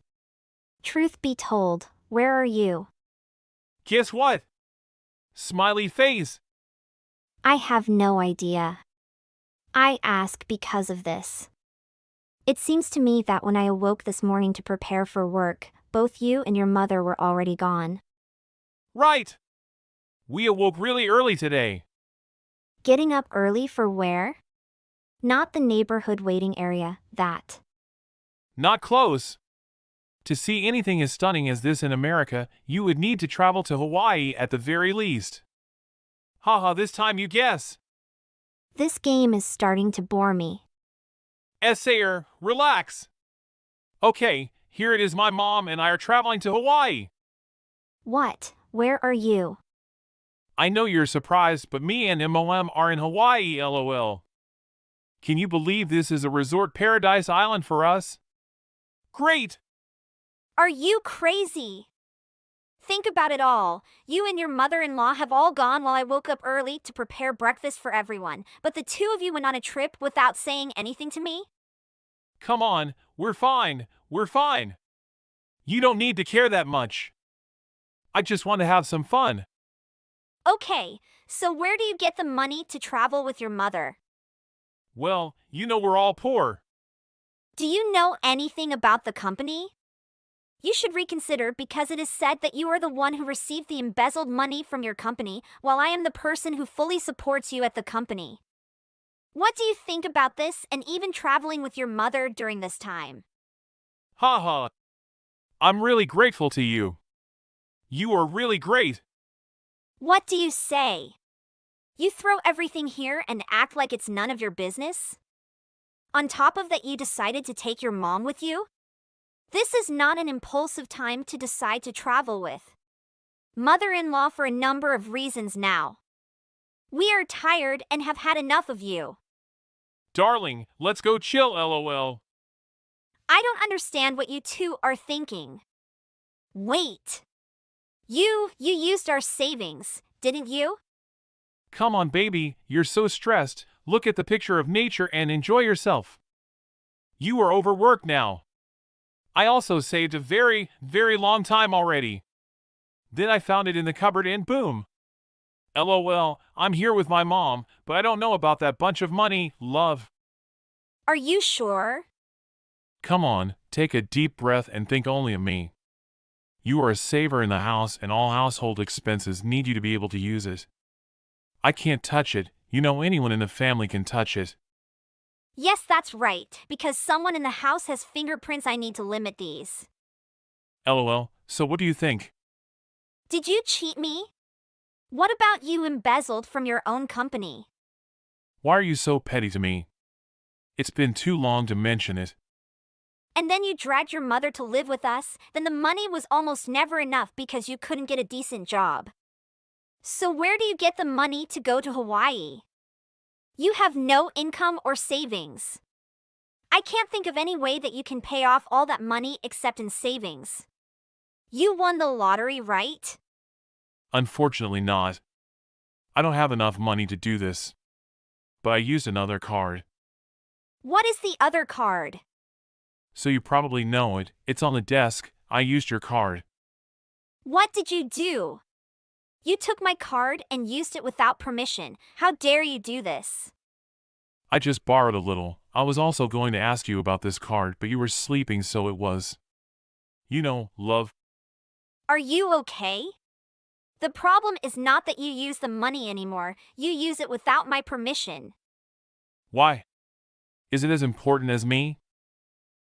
Truth be told, where are you? Guess what? Smiley face. I have no idea. I ask because of this. It seems to me that when I awoke this morning to prepare for work, both you and your mother were already gone. Right. We awoke really early today. Getting up early for where? Not the neighborhood waiting area, that. Not close. To see anything as stunning as this in America, you would need to travel to Hawaii at the very least. Haha, this time you guess. This game is starting to bore me. Essayer, relax. Okay, here it is. My mom and I are traveling to Hawaii. What? Where are you? I know you're surprised, but me and MOM are in Hawaii, lol. Can you believe this is a resort paradise island for us? Great! Are you crazy? Think about it all. You and your mother-in-law have all gone while I woke up early to prepare breakfast for everyone, but the two of you went on a trip without saying anything to me? Come on, we're fine, we're fine. You don't need to care that much. I just want to have some fun. Okay, so where do you get the money to travel with your mother? Well, you know we're all poor. Do you know anything about the company? You should reconsider because it is said that you are the one who received the embezzled money from your company, while I am the person who fully supports you at the company. What do you think about this and even traveling with your mother during this time? Haha. I'm really grateful to you. You are really great. What do you say? You throw everything here and act like it's none of your business? On top of that, you decided to take your mom with you? This is not an impulsive time to decide to travel with mother-in-law for a number of reasons now. We are tired and have had enough of you. Darling, let's go chill, lol. I don't understand what you two are thinking. Wait. You used our savings, didn't you? Come on, baby, you're so stressed. Look at the picture of nature and enjoy yourself. You are overworked now. I also saved a very, very long time already. Then I found it in the cupboard and boom. LOL, I'm here with my mom, but I don't know about that bunch of money, love. Are you sure? Come on, take a deep breath and think only of me. You are a saver in the house and all household expenses need you to be able to use it. I can't touch it, you know anyone in the family can touch it. Yes, that's right, because someone in the house has fingerprints. I need to limit these. LOL, so what do you think? Did you cheat me? What about you embezzled from your own company? Why are you so petty to me? It's been too long to mention it. And then you dragged your mother to live with us, then the money was almost never enough because you couldn't get a decent job. So where do you get the money to go to Hawaii? You have no income or savings. I can't think of any way that you can pay off all that money except in savings. You won the lottery, right? Unfortunately not. I don't have enough money to do this. But I used another card. What is the other card? So you probably know it, it's on the desk, I used your card. What did you do? You took my card and used it without permission. How dare you do this? I just borrowed a little. I was also going to ask you about this card, but you were sleeping, so it was. You know, love. Are you okay? The problem is not that you use the money anymore, you use it without my permission. Why? Is it as important as me?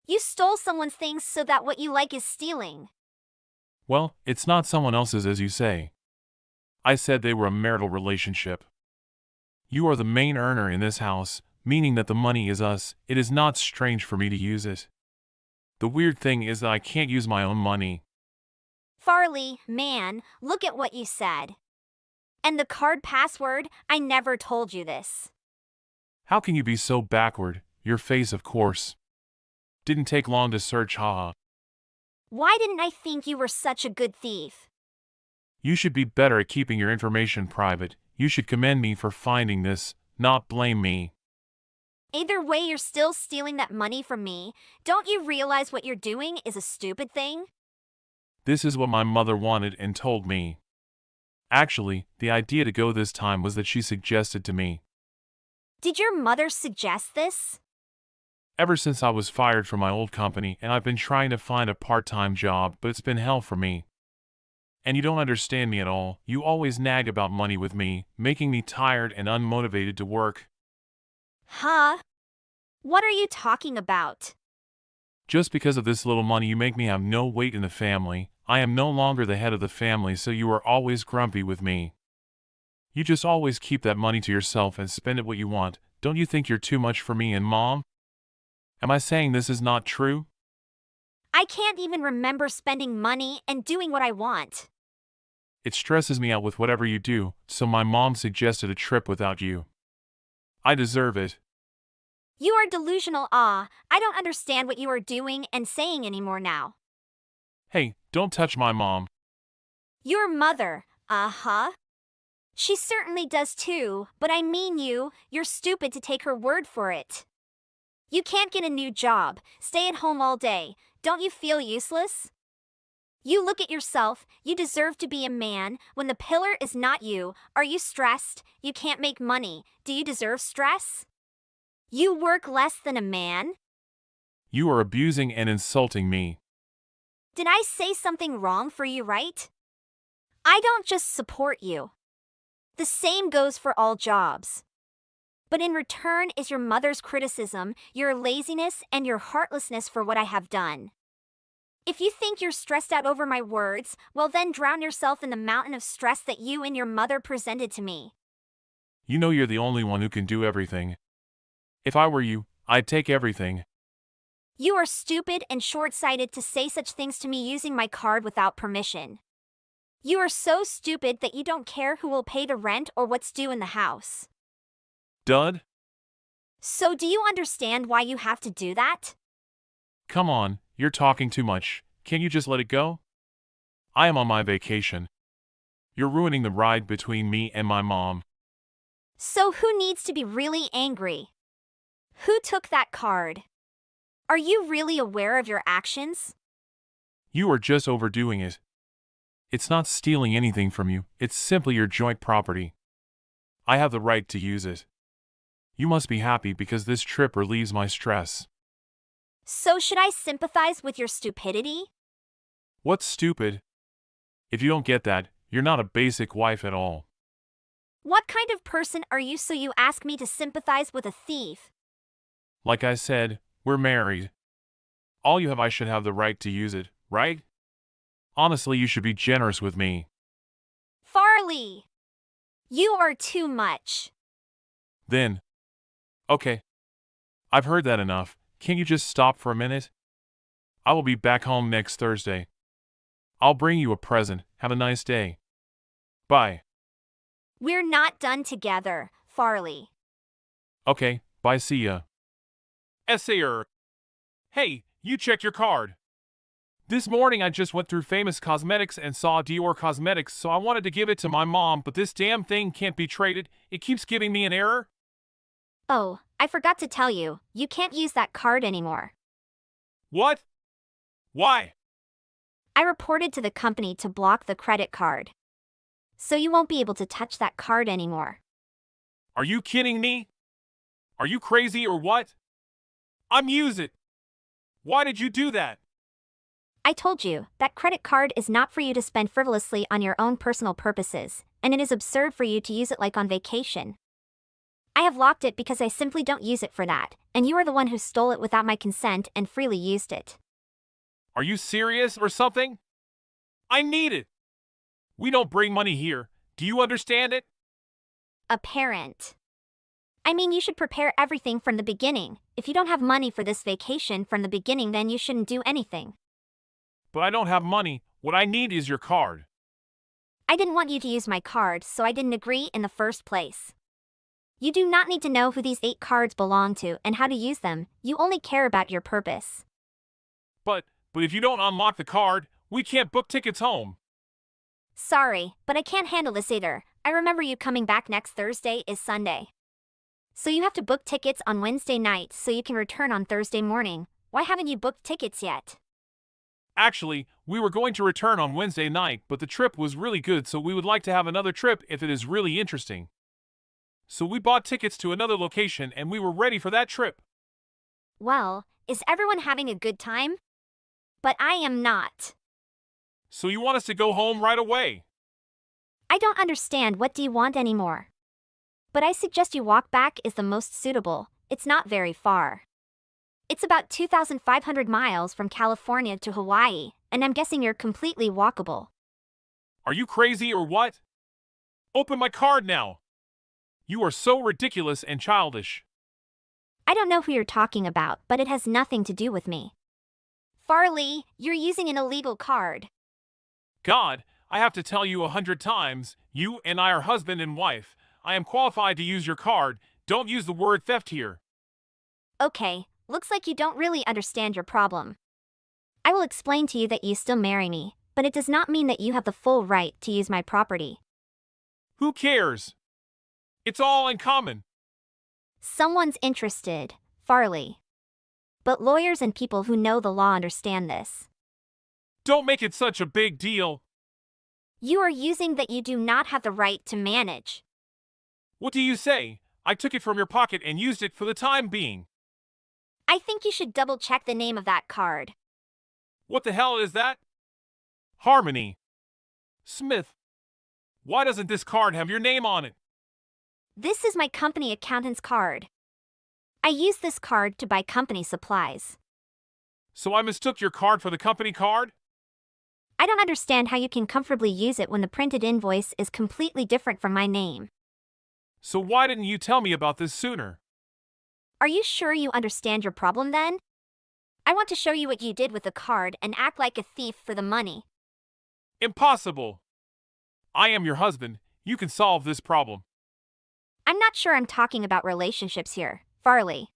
You stole someone's things, so that what you like is stealing. Well, it's not someone else's as you say. I said they were a marital relationship. You are the main earner in this house, meaning that the money is us. It is not strange for me to use it. The weird thing is that I can't use my own money. Farley, man, look at what you said. And the card password, I never told you this. How can you be so backward? Your face, of course. Didn't take long to search, haha. Why didn't I think you were such a good thief? You should be better at keeping your information private. You should commend me for finding this. not blame me. Either way, you're still stealing that money from me. Don't you realize what you're doing is a stupid thing? This is what my mother wanted and told me. Actually, the idea to go this time was that she suggested to me. Did your mother suggest this? Ever since I was fired from my old company and I've been trying to find a part-time job, but it's been hell for me. And you don't understand me at all. You always nag about money with me, making me tired and unmotivated to work. Huh? What are you talking about? Just because of this little money you make me have no weight in the family. I am no longer the head of the family, so you are always grumpy with me. You just always keep that money to yourself and spend it what you want. Don't you think you're too much for me and Mom? Am I saying this is not true? I can't even remember spending money and doing what I want. It stresses me out with whatever you do, so my mom suggested a trip without you. I deserve it. You are delusional. I don't understand what you are doing and saying anymore now. Hey, don't touch my mom. Your mother, uh-huh. She certainly does too, but I mean you're stupid to take her word for it. You can't get a new job, stay at home all day. Don't you feel useless? You look at yourself, you deserve to be a man. When the pillar is not you, are you stressed? You can't make money. Do you deserve stress? You work less than a man? You are abusing and insulting me. Did I say something wrong for you, right? I don't just support you. The same goes for all jobs. But in return is your mother's criticism, your laziness, and your heartlessness for what I have done. If you think you're stressed out over my words, well then drown yourself in the mountain of stress that you and your mother presented to me. You know you're the only one who can do everything. If I were you, I'd take everything. You are stupid and short-sighted to say such things to me using my card without permission. You are so stupid that you don't care who will pay the rent or what's due in the house. Dud? So do you understand why you have to do that? Come on, you're talking too much. Can't you just let it go? I am on my vacation. You're ruining the ride between me and my mom. So who needs to be really angry? Who took that card? Are you really aware of your actions? You are just overdoing it. It's not stealing anything from you, it's simply your joint property. I have the right to use it. You must be happy because this trip relieves my stress. So should I sympathize with your stupidity? What's stupid? If you don't get that, you're not a basic wife at all. What kind of person are you so you ask me to sympathize with a thief? Like I said, we're married. All you have, I should have the right to use it, right? Honestly, you should be generous with me. Farley! You are too much. Then. Okay. I've heard that enough. Can't you just stop for a minute? I will be back home next Thursday. I'll bring you a present. Have a nice day. Bye. We're not done together, Farley. Okay, bye, see ya. Essayer. Hey, you checked your card. This morning I just went through Famous Cosmetics and saw Dior Cosmetics, so I wanted to give it to my mom, but this damn thing can't be traded. It keeps giving me an error. Oh, I forgot to tell you, you can't use that card anymore. What? Why? I reported to the company to block the credit card. So you won't be able to touch that card anymore. Are you kidding me? Are you crazy or what? I'm use it. Why did you do that? I told you, that credit card is not for you to spend frivolously on your own personal purposes, and it is absurd for you to use it like on vacation. I have locked it because I simply don't use it for that, and you are the one who stole it without my consent and freely used it. Are you serious or something? I need it. We don't bring money here. Do you understand it? A parent. I mean, you should prepare everything from the beginning. If you don't have money for this vacation from the beginning, then you shouldn't do anything. But I don't have money. What I need is your card. I didn't want you to use my card, so I didn't agree in the first place. You do not need to know who these 8 cards belong to and how to use them. You only care about your purpose. But if you don't unlock the card, we can't book tickets home. Sorry, but I can't handle this either. I remember you coming back next Thursday is Sunday. So you have to book tickets on Wednesday night so you can return on Thursday morning. Why haven't you booked tickets yet? Actually, we were going to return on Wednesday night, but the trip was really good, so we would like to have another trip if it is really interesting. So we bought tickets to another location and we were ready for that trip. Well, is everyone having a good time? But I am not. So you want us to go home right away? I don't understand, what do you want anymore? But I suggest you walk back is the most suitable. It's not very far. It's about 2,500 miles from California to Hawaii, and I'm guessing you're completely walkable. Are you crazy or what? Open my card now. You are so ridiculous and childish. I don't know who you're talking about, but it has nothing to do with me. Farley, you're using an illegal card. God, I have to tell you 100 times, you and I are husband and wife. I am qualified to use your card. Don't use the word theft here. Okay, looks like you don't really understand your problem. I will explain to you that you still marry me, but it does not mean that you have the full right to use my property. Who cares? It's all in common. Someone's interested, Farley. But lawyers and people who know the law understand this. Don't make it such a big deal. You are using that you do not have the right to manage. What do you say? I took it from your pocket and used it for the time being. I think you should double check the name of that card. What the hell is that? Harmony. Smith. Why doesn't this card have your name on it? This is my company accountant's card. I use this card to buy company supplies. So I mistook your card for the company card? I don't understand how you can comfortably use it when the printed invoice is completely different from my name. So why didn't you tell me about this sooner? Are you sure you understand your problem then? I want to show you what you did with the card and act like a thief for the money. Impossible. I am your husband. You can solve this problem. I'm not sure I'm talking about relationships here, Farley.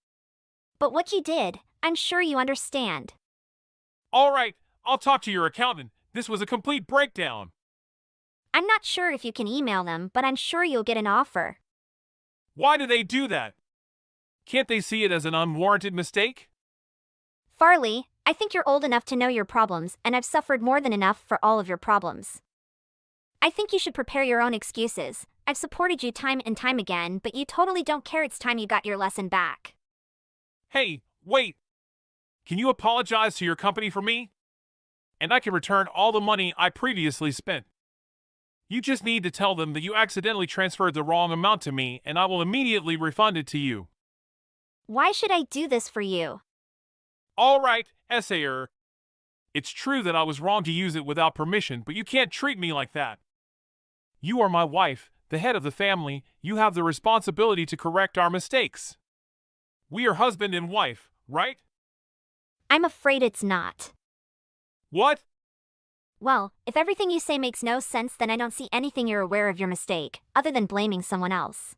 But what you did, I'm sure you understand. All right, I'll talk to your accountant. This was a complete breakdown. I'm not sure if you can email them, but I'm sure you'll get an offer. Why do they do that? Can't they see it as an unwarranted mistake? Farley, I think you're old enough to know your problems, and I've suffered more than enough for all of your problems. I think you should prepare your own excuses. I've supported you time and time again, but you totally don't care. It's time you got your lesson back. Hey, wait. Can you apologize to your company for me? And I can return all the money I previously spent. You just need to tell them that you accidentally transferred the wrong amount to me, and I will immediately refund it to you. Why should I do this for you? All right, essayer. It's true that I was wrong to use it without permission, but you can't treat me like that. You are my wife, the head of the family. You have the responsibility to correct our mistakes. We are husband and wife, right? I'm afraid it's not. What? Well, if everything you say makes no sense, then I don't see anything you're aware of your mistake, other than blaming someone else.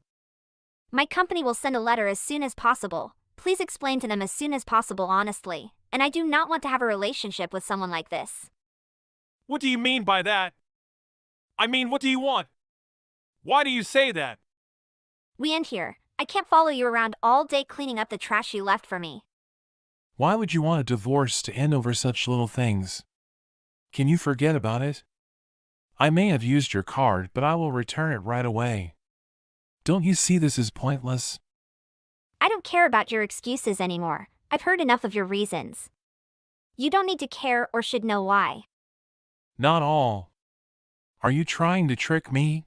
My company will send a letter as soon as possible. Please explain to them as soon as possible honestly, and I do not want to have a relationship with someone like this. What do you mean by that? I mean, what do you want? Why do you say that? We end here. I can't follow you around all day cleaning up the trash you left for me. Why would you want a divorce to end over such little things? Can you forget about it? I may have used your card, but I will return it right away. Don't you see this is pointless? I don't care about your excuses anymore. I've heard enough of your reasons. You don't need to care or should know why. Not all. Are you trying to trick me?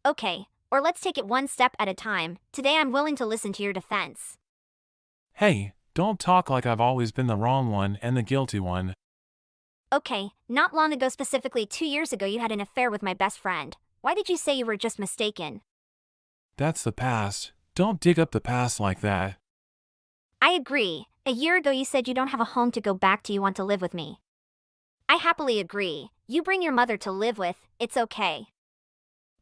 Okay, or let's take it one step at a time. Today I'm willing to listen to your defense. Hey, don't talk like I've always been the wrong one and the guilty one. Okay, not long ago, specifically 2 years ago, you had an affair with my best friend. Why did you say you were just mistaken? That's the past. Don't dig up the past like that. I agree. A year ago you said you don't have a home to go back to, you want to live with me. I happily agree. You bring your mother to live with, it's okay.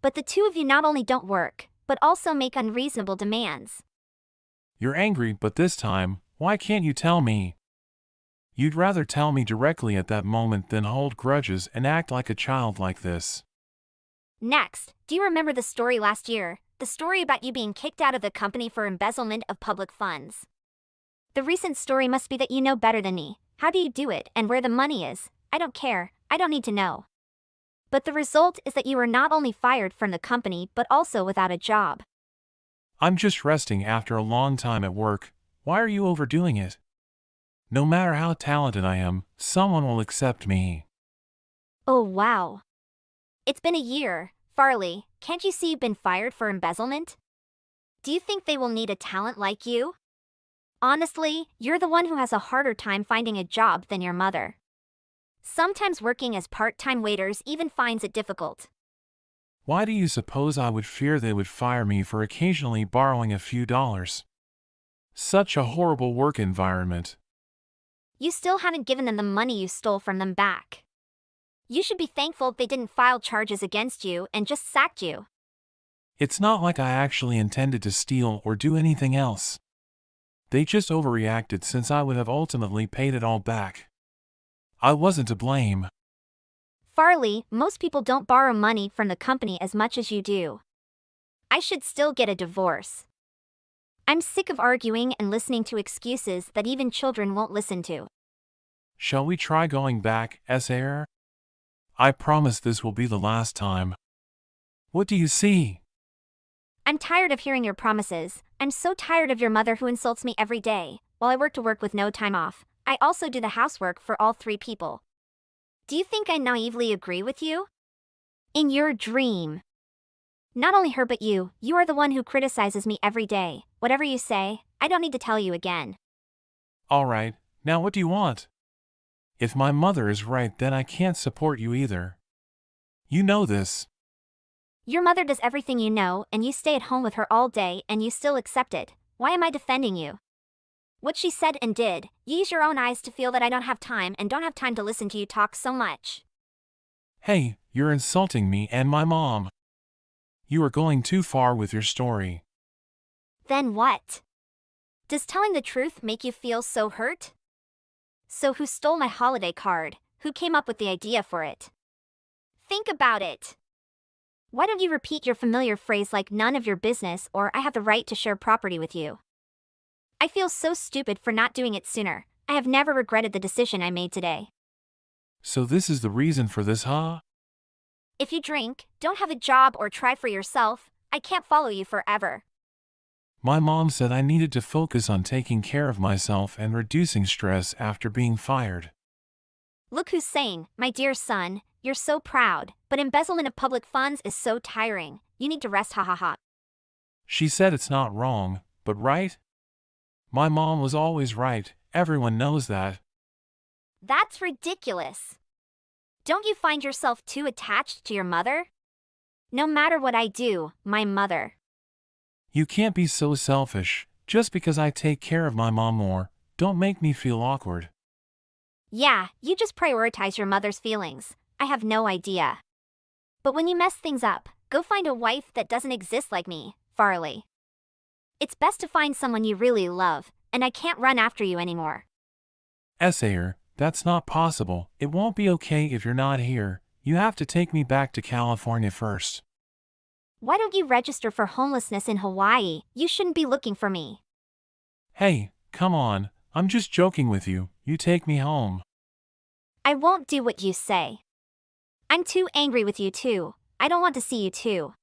But the two of you not only don't work, but also make unreasonable demands. You're angry, but this time, why can't you tell me? You'd rather tell me directly at that moment than hold grudges and act like a child like this. Next, do you remember the story last year? the story about you being kicked out of the company for embezzlement of public funds. The recent story must be that you know better than me. How do you do it and where the money is? I don't care, I don't need to know. But the result is that you are not only fired from the company but also without a job. I'm just resting after a long time at work. Why are you overdoing it? No matter how talented I am, someone will accept me. Oh wow. It's been a year, Farley. Can't you see you've been fired for embezzlement? Do you think they will need a talent like you? Honestly, you're the one who has a harder time finding a job than your mother. Sometimes working as part-time waiters even finds it difficult. Why do you suppose I would fear they would fire me for occasionally borrowing a few dollars? Such a horrible work environment. You still haven't given them the money you stole from them back. You should be thankful they didn't file charges against you and just sacked you. It's not like I actually intended to steal or do anything else. They just overreacted since I would have ultimately paid it all back. I wasn't to blame. Farley, most people don't borrow money from the company as much as you do. I should still get a divorce. I'm sick of arguing and listening to excuses that even children won't listen to. Shall we try going back, Sair? I promise this will be the last time. What do you see? I'm tired of hearing your promises. I'm so tired of your mother who insults me every day. While I work to work with no time off, I also do the housework for all 3 people. Do you think I naively agree with you? In your dream. Not only her but you are the one who criticizes me every day. Whatever you say, I don't need to tell you again. All right, now what do you want? If my mother is right, then I can't support you either. You know this. Your mother does everything you know, and you stay at home with her all day and you still accept it. Why am I defending you? What she said and did, you use your own eyes to feel that I don't have time and don't have time to listen to you talk so much. Hey, you're insulting me and my mom. You are going too far with your story. Then what? Does telling the truth make you feel so hurt? So who stole my holiday card? Who came up with the idea for it? Think about it. Why don't you repeat your familiar phrase like none of your business or I have the right to share property with you? I feel so stupid for not doing it sooner. I have never regretted the decision I made today. So this is the reason for this, huh? If you drink, don't have a job or try for yourself, I can't follow you forever. My mom said I needed to focus on taking care of myself and reducing stress after being fired. Look who's saying, my dear son, you're so proud, but embezzlement of public funds is so tiring. You need to rest, ha ha ha. She said it's not wrong, but right? My mom was always right, everyone knows that. That's ridiculous. Don't you find yourself too attached to your mother? No matter what I do, my mother. You can't be so selfish. Just because I take care of my mom more, don't make me feel awkward. Yeah, you just prioritize your mother's feelings. I have no idea. But when you mess things up, go find a wife that doesn't exist like me, Farley. It's best to find someone you really love, and I can't run after you anymore. Sair, that's not possible. It won't be okay if you're not here. You have to take me back to California first. Why don't you register for homelessness in Hawaii? You shouldn't be looking for me. Hey, come on. I'm just joking with you. You take me home. I won't do what you say. I'm too angry with you too. I don't want to see you too.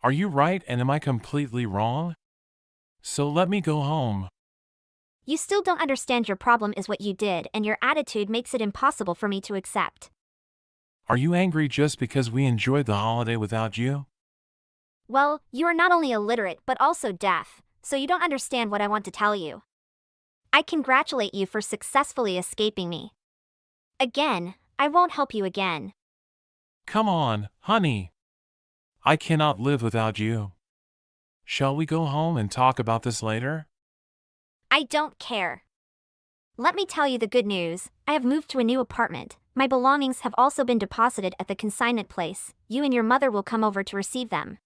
Are you right and am I completely wrong? So let me go home. You still don't understand your problem is what you did and your attitude makes it impossible for me to accept. Are you angry just because we enjoyed the holiday without you? Well, you are not only illiterate but also deaf, so you don't understand what I want to tell you. I congratulate you for successfully escaping me. Again, I won't help you again. Come on, honey. I cannot live without you. Shall we go home and talk about this later? I don't care. Let me tell you the good news. I have moved to a new apartment. My belongings have also been deposited at the consignment place. You and your mother will come over to receive them.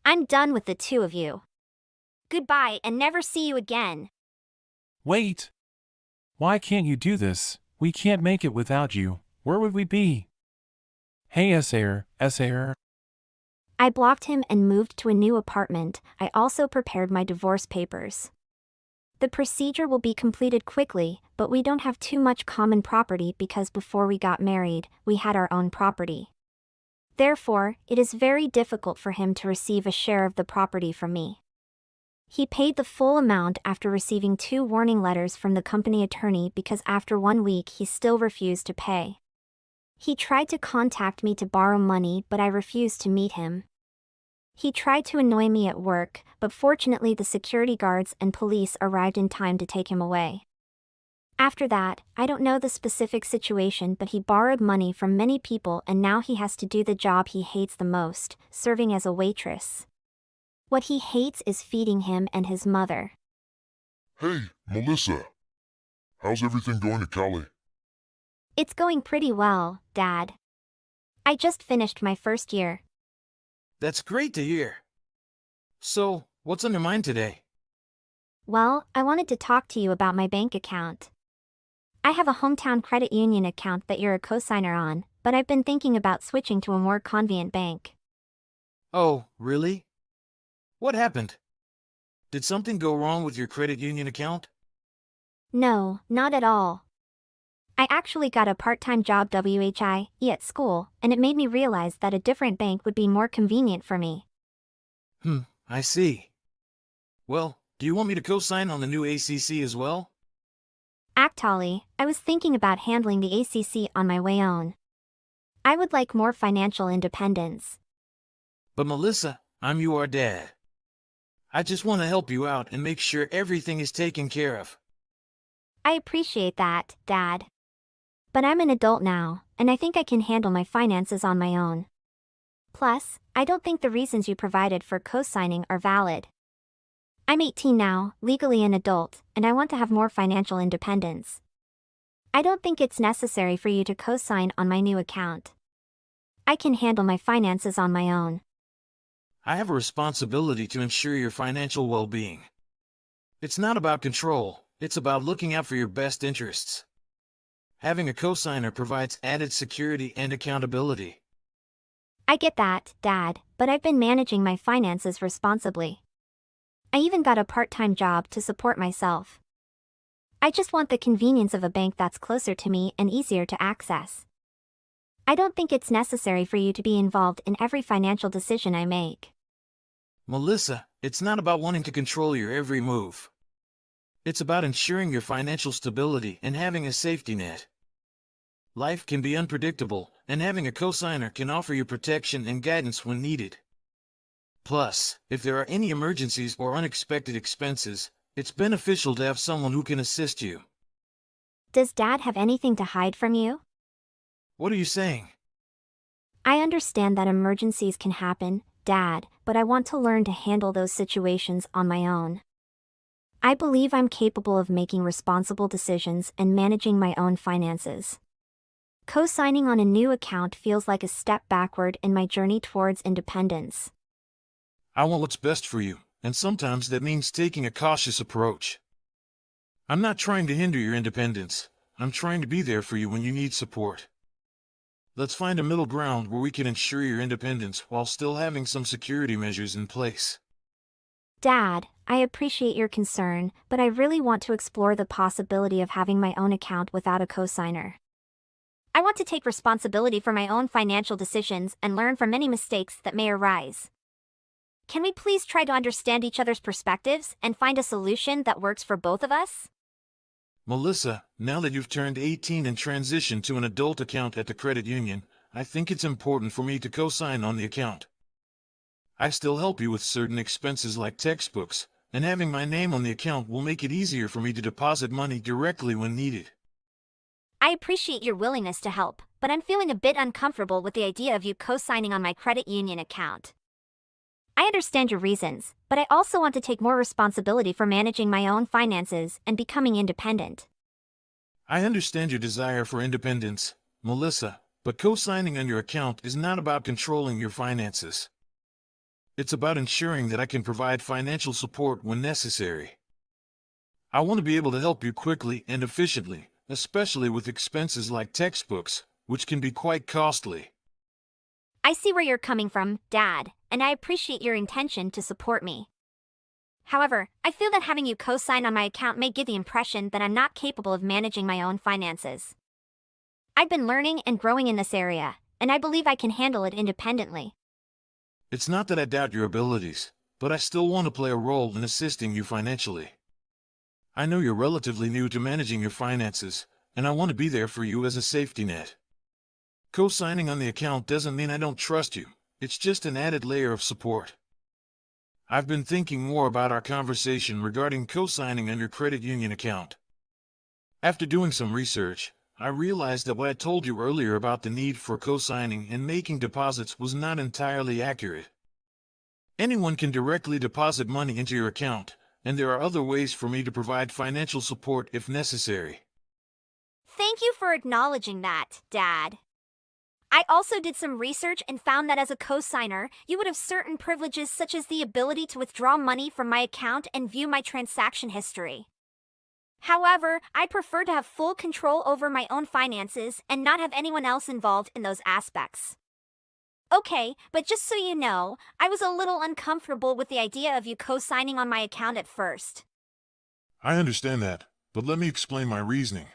I'm done with the 2 of you. Goodbye and never see you again. Wait. Why can't you do this? We can't make it without you. Where would we be? Hey, Sair. I blocked him and moved to a new apartment. I also prepared my divorce papers. The procedure will be completed quickly, but we don't have too much common property because before we got married, we had our own property. Therefore, it is very difficult for him to receive a share of the property from me. He paid the full amount after receiving 2 warning letters from the company attorney because after 1 week he still refused to pay. He tried to contact me to borrow money, but I refused to meet him. He tried to annoy me at work, but fortunately the security guards and police arrived in time to take him away. After that, I don't know the specific situation, but he borrowed money from many people and now he has to do the job he hates the most, serving as a waitress. What he hates is feeding him and his mother. Hey, Melissa. How's everything going at Cali? It's going pretty well, Dad. I just finished my first year. That's great to hear. So, what's on your mind today? Well, I wanted to talk to you about my bank account. I have a hometown credit union account that you're a cosigner on, but I've been thinking about switching to a more convenient bank. Oh, really? What happened? Did something go wrong with your credit union account? No, not at all. I actually got a part-time job WHI at school, and it made me realize that a different bank would be more convenient for me. I see. Well, do you want me to co-sign on the new ACC as well? Actually, I was thinking about handling the ACC on my way on. I would like more financial independence. But Melissa, I'm your dad. I just want to help you out and make sure everything is taken care of. I appreciate that, Dad. But I'm an adult now, and I think I can handle my finances on my own. Plus, I don't think the reasons you provided for co-signing are valid. I'm 18 now, legally an adult, and I want to have more financial independence. I don't think it's necessary for you to co-sign on my new account. I can handle my finances on my own. I have a responsibility to ensure your financial well-being. It's not about control, it's about looking out for your best interests. Having a cosigner provides added security and accountability. I get that, Dad, but I've been managing my finances responsibly. I even got a part-time job to support myself. I just want the convenience of a bank that's closer to me and easier to access. I don't think it's necessary for you to be involved in every financial decision I make. Melissa, it's not about wanting to control your every move. It's about ensuring your financial stability and having a safety net. Life can be unpredictable, and having a cosigner can offer you protection and guidance when needed. Plus, if there are any emergencies or unexpected expenses, it's beneficial to have someone who can assist you. Does Dad have anything to hide from you? What are you saying? I understand that emergencies can happen, Dad, but I want to learn to handle those situations on my own. I believe I'm capable of making responsible decisions and managing my own finances. Co-signing on a new account feels like a step backward in my journey towards independence. I want what's best for you, and sometimes that means taking a cautious approach. I'm not trying to hinder your independence. I'm trying to be there for you when you need support. Let's find a middle ground where we can ensure your independence while still having some security measures in place. Dad, I appreciate your concern, but I really want to explore the possibility of having my own account without a cosigner. I want to take responsibility for my own financial decisions and learn from any mistakes that may arise. Can we please try to understand each other's perspectives and find a solution that works for both of us? Melissa, now that you've turned 18 and transitioned to an adult account at the credit union, I think it's important for me to co-sign on the account. I still help you with certain expenses like textbooks, and having my name on the account will make it easier for me to deposit money directly when needed. I appreciate your willingness to help, but I'm feeling a bit uncomfortable with the idea of you co-signing on my credit union account. I understand your reasons, but I also want to take more responsibility for managing my own finances and becoming independent. I understand your desire for independence, Melissa, but co-signing on your account is not about controlling your finances. It's about ensuring that I can provide financial support when necessary. I want to be able to help you quickly and efficiently, especially with expenses like textbooks, which can be quite costly. I see where you're coming from, Dad, and I appreciate your intention to support me. However, I feel that having you co-sign on my account may give the impression that I'm not capable of managing my own finances. I've been learning and growing in this area, and I believe I can handle it independently. It's not that I doubt your abilities, but I still want to play a role in assisting you financially. I know you're relatively new to managing your finances, and I want to be there for you as a safety net. Co-signing on the account doesn't mean I don't trust you, it's just an added layer of support. I've been thinking more about our conversation regarding co-signing on your credit union account. After doing some research, I realized that what I told you earlier about the need for co-signing and making deposits was not entirely accurate. Anyone can directly deposit money into your account, and there are other ways for me to provide financial support if necessary. Thank you for acknowledging that, Dad. I also did some research and found that as a co-signer, you would have certain privileges such as the ability to withdraw money from my account and view my transaction history. However, I prefer to have full control over my own finances and not have anyone else involved in those aspects. Okay, but just so you know, I was a little uncomfortable with the idea of you co-signing on my account at first. I understand that, but let me explain my reasoning.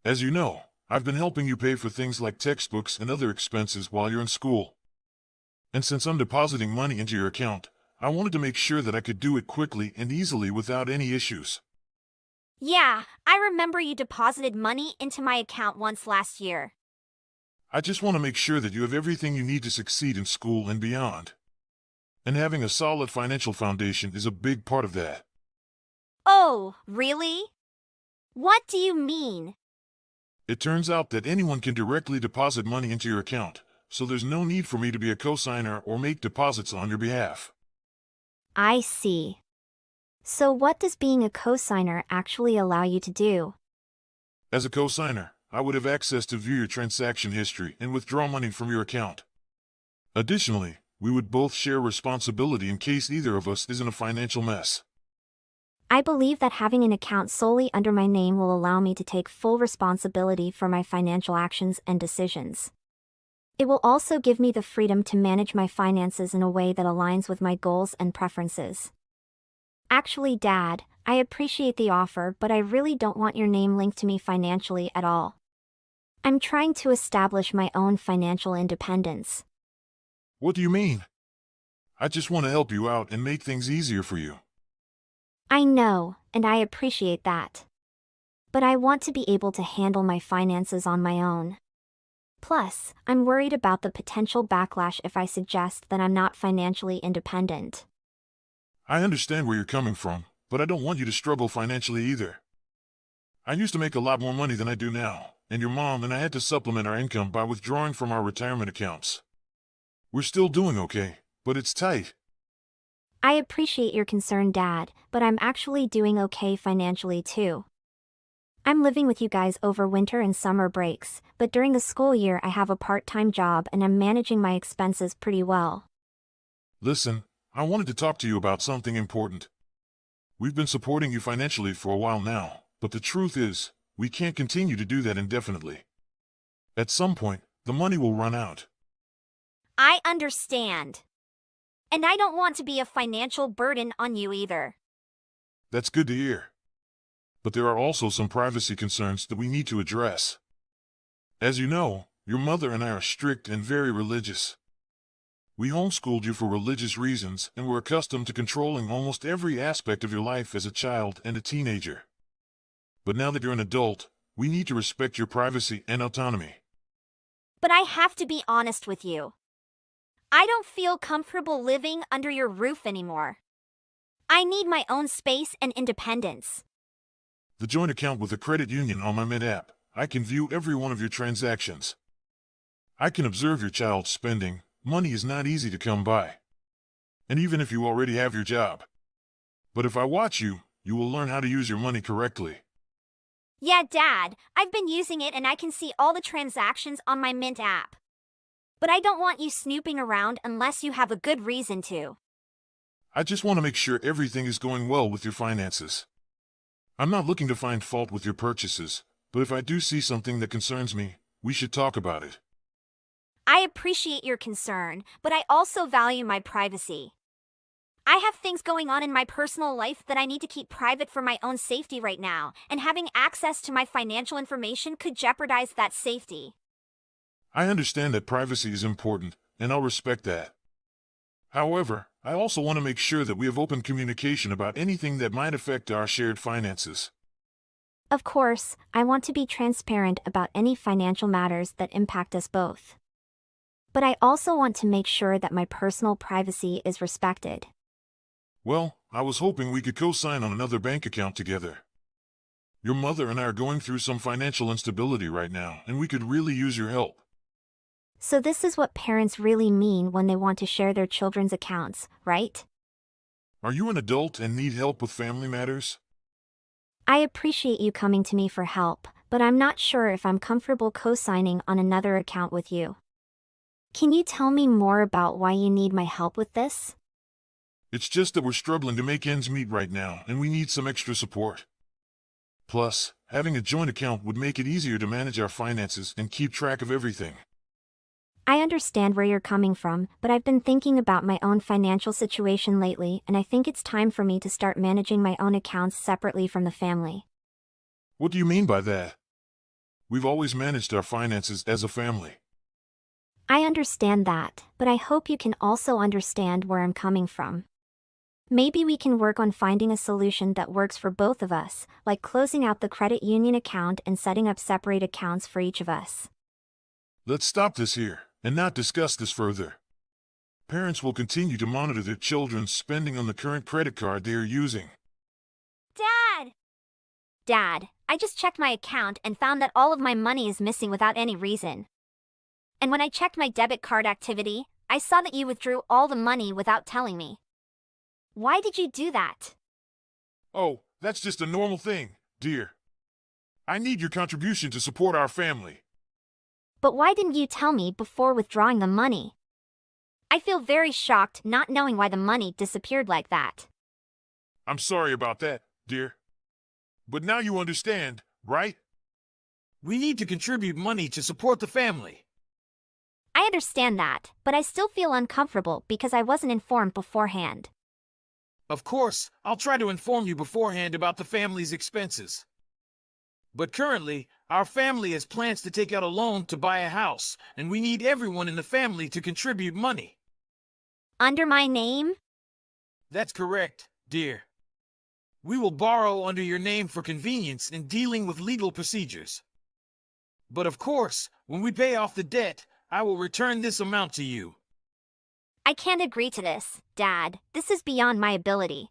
As you know, I've been helping you pay for things like textbooks and other expenses while you're in school. And since I'm depositing money into your account, I wanted to make sure that I could do it quickly and easily without any issues. Yeah, I remember you deposited money into my account once last year. I just want to make sure that you have everything you need to succeed in school and beyond. And having a solid financial foundation is a big part of that. Oh, really? What do you mean? It turns out that anyone can directly deposit money into your account, so there's no need for me to be a co-signer or make deposits on your behalf. I see. So what does being a co-signer actually allow you to do? As a co-signer, I would have access to view your transaction history and withdraw money from your account. Additionally, we would both share responsibility in case either of us is in a financial mess. I believe that having an account solely under my name will allow me to take full responsibility for my financial actions and decisions. It will also give me the freedom to manage my finances in a way that aligns with my goals and preferences. Actually, Dad, I appreciate the offer, but I really don't want your name linked to me financially at all. I'm trying to establish my own financial independence. What do you mean? I just want to help you out and make things easier for you. I know, and I appreciate that. But I want to be able to handle my finances on my own. Plus, I'm worried about the potential backlash if I suggest that I'm not financially independent. I understand where you're coming from, but I don't want you to struggle financially either. I used to make a lot more money than I do now, and your mom and I had to supplement our income by withdrawing from our retirement accounts. We're still doing okay, but it's tight. I appreciate your concern, Dad, but I'm actually doing okay financially too. I'm living with you guys over winter and summer breaks, but during the school year I have a part-time job and I'm managing my expenses pretty well. Listen, I wanted to talk to you about something important. We've been supporting you financially for a while now, but the truth is, we can't continue to do that indefinitely. At some point, the money will run out. I understand. And I don't want to be a financial burden on you either. That's good to hear. But there are also some privacy concerns that we need to address. As you know, your mother and I are strict and very religious. We homeschooled you for religious reasons and were accustomed to controlling almost every aspect of your life as a child and a teenager. But now that you're an adult, we need to respect your privacy and autonomy. But I have to be honest with you. I don't feel comfortable living under your roof anymore. I need my own space and independence. The joint account with the credit union on my Mint app, I can view every one of your transactions. I can observe your child's spending. Money is not easy to come by. And even if you already have your job. But if I watch you, you will learn how to use your money correctly. Yeah, Dad, I've been using it and I can see all the transactions on my Mint app. But I don't want you snooping around unless you have a good reason to. I just want to make sure everything is going well with your finances. I'm not looking to find fault with your purchases, but if I do see something that concerns me, we should talk about it. I appreciate your concern, but I also value my privacy. I have things going on in my personal life that I need to keep private for my own safety right now, and having access to my financial information could jeopardize that safety. I understand that privacy is important, and I'll respect that. However, I also want to make sure that we have open communication about anything that might affect our shared finances. Of course, I want to be transparent about any financial matters that impact us both. But I also want to make sure that my personal privacy is respected. Well, I was hoping we could co-sign on another bank account together. Your mother and I are going through some financial instability right now, and we could really use your help. So this is what parents really mean when they want to share their children's accounts, right? Are you an adult and need help with family matters? I appreciate you coming to me for help, but I'm not sure if I'm comfortable co-signing on another account with you. Can you tell me more about why you need my help with this? It's just that we're struggling to make ends meet right now, and we need some extra support. Plus, having a joint account would make it easier to manage our finances and keep track of everything. I understand where you're coming from, but I've been thinking about my own financial situation lately, and I think it's time for me to start managing my own accounts separately from the family. What do you mean by that? We've always managed our finances as a family. I understand that, but I hope you can also understand where I'm coming from. Maybe we can work on finding a solution that works for both of us, like closing out the credit union account and setting up separate accounts for each of us. Let's stop this here, and not discuss this further. Parents will continue to monitor their children's spending on the current credit card they are using. Dad, I just checked my account and found that all of my money is missing without any reason. And when I checked my debit card activity, I saw that you withdrew all the money without telling me. Why did you do that? Oh, that's just a normal thing, dear. I need your contribution to support our family. But why didn't you tell me before withdrawing the money? I feel very shocked not knowing why the money disappeared like that. I'm sorry about that, dear. But now you understand, right? We need to contribute money to support the family. I understand that, but I still feel uncomfortable because I wasn't informed beforehand. Of course, I'll try to inform you beforehand about the family's expenses. But currently, our family has plans to take out a loan to buy a house, and we need everyone in the family to contribute money. Under my name? That's correct, dear. We will borrow under your name for convenience in dealing with legal procedures. But of course, when we pay off the debt, I will return this amount to you. I can't agree to this, Dad. This is beyond my ability.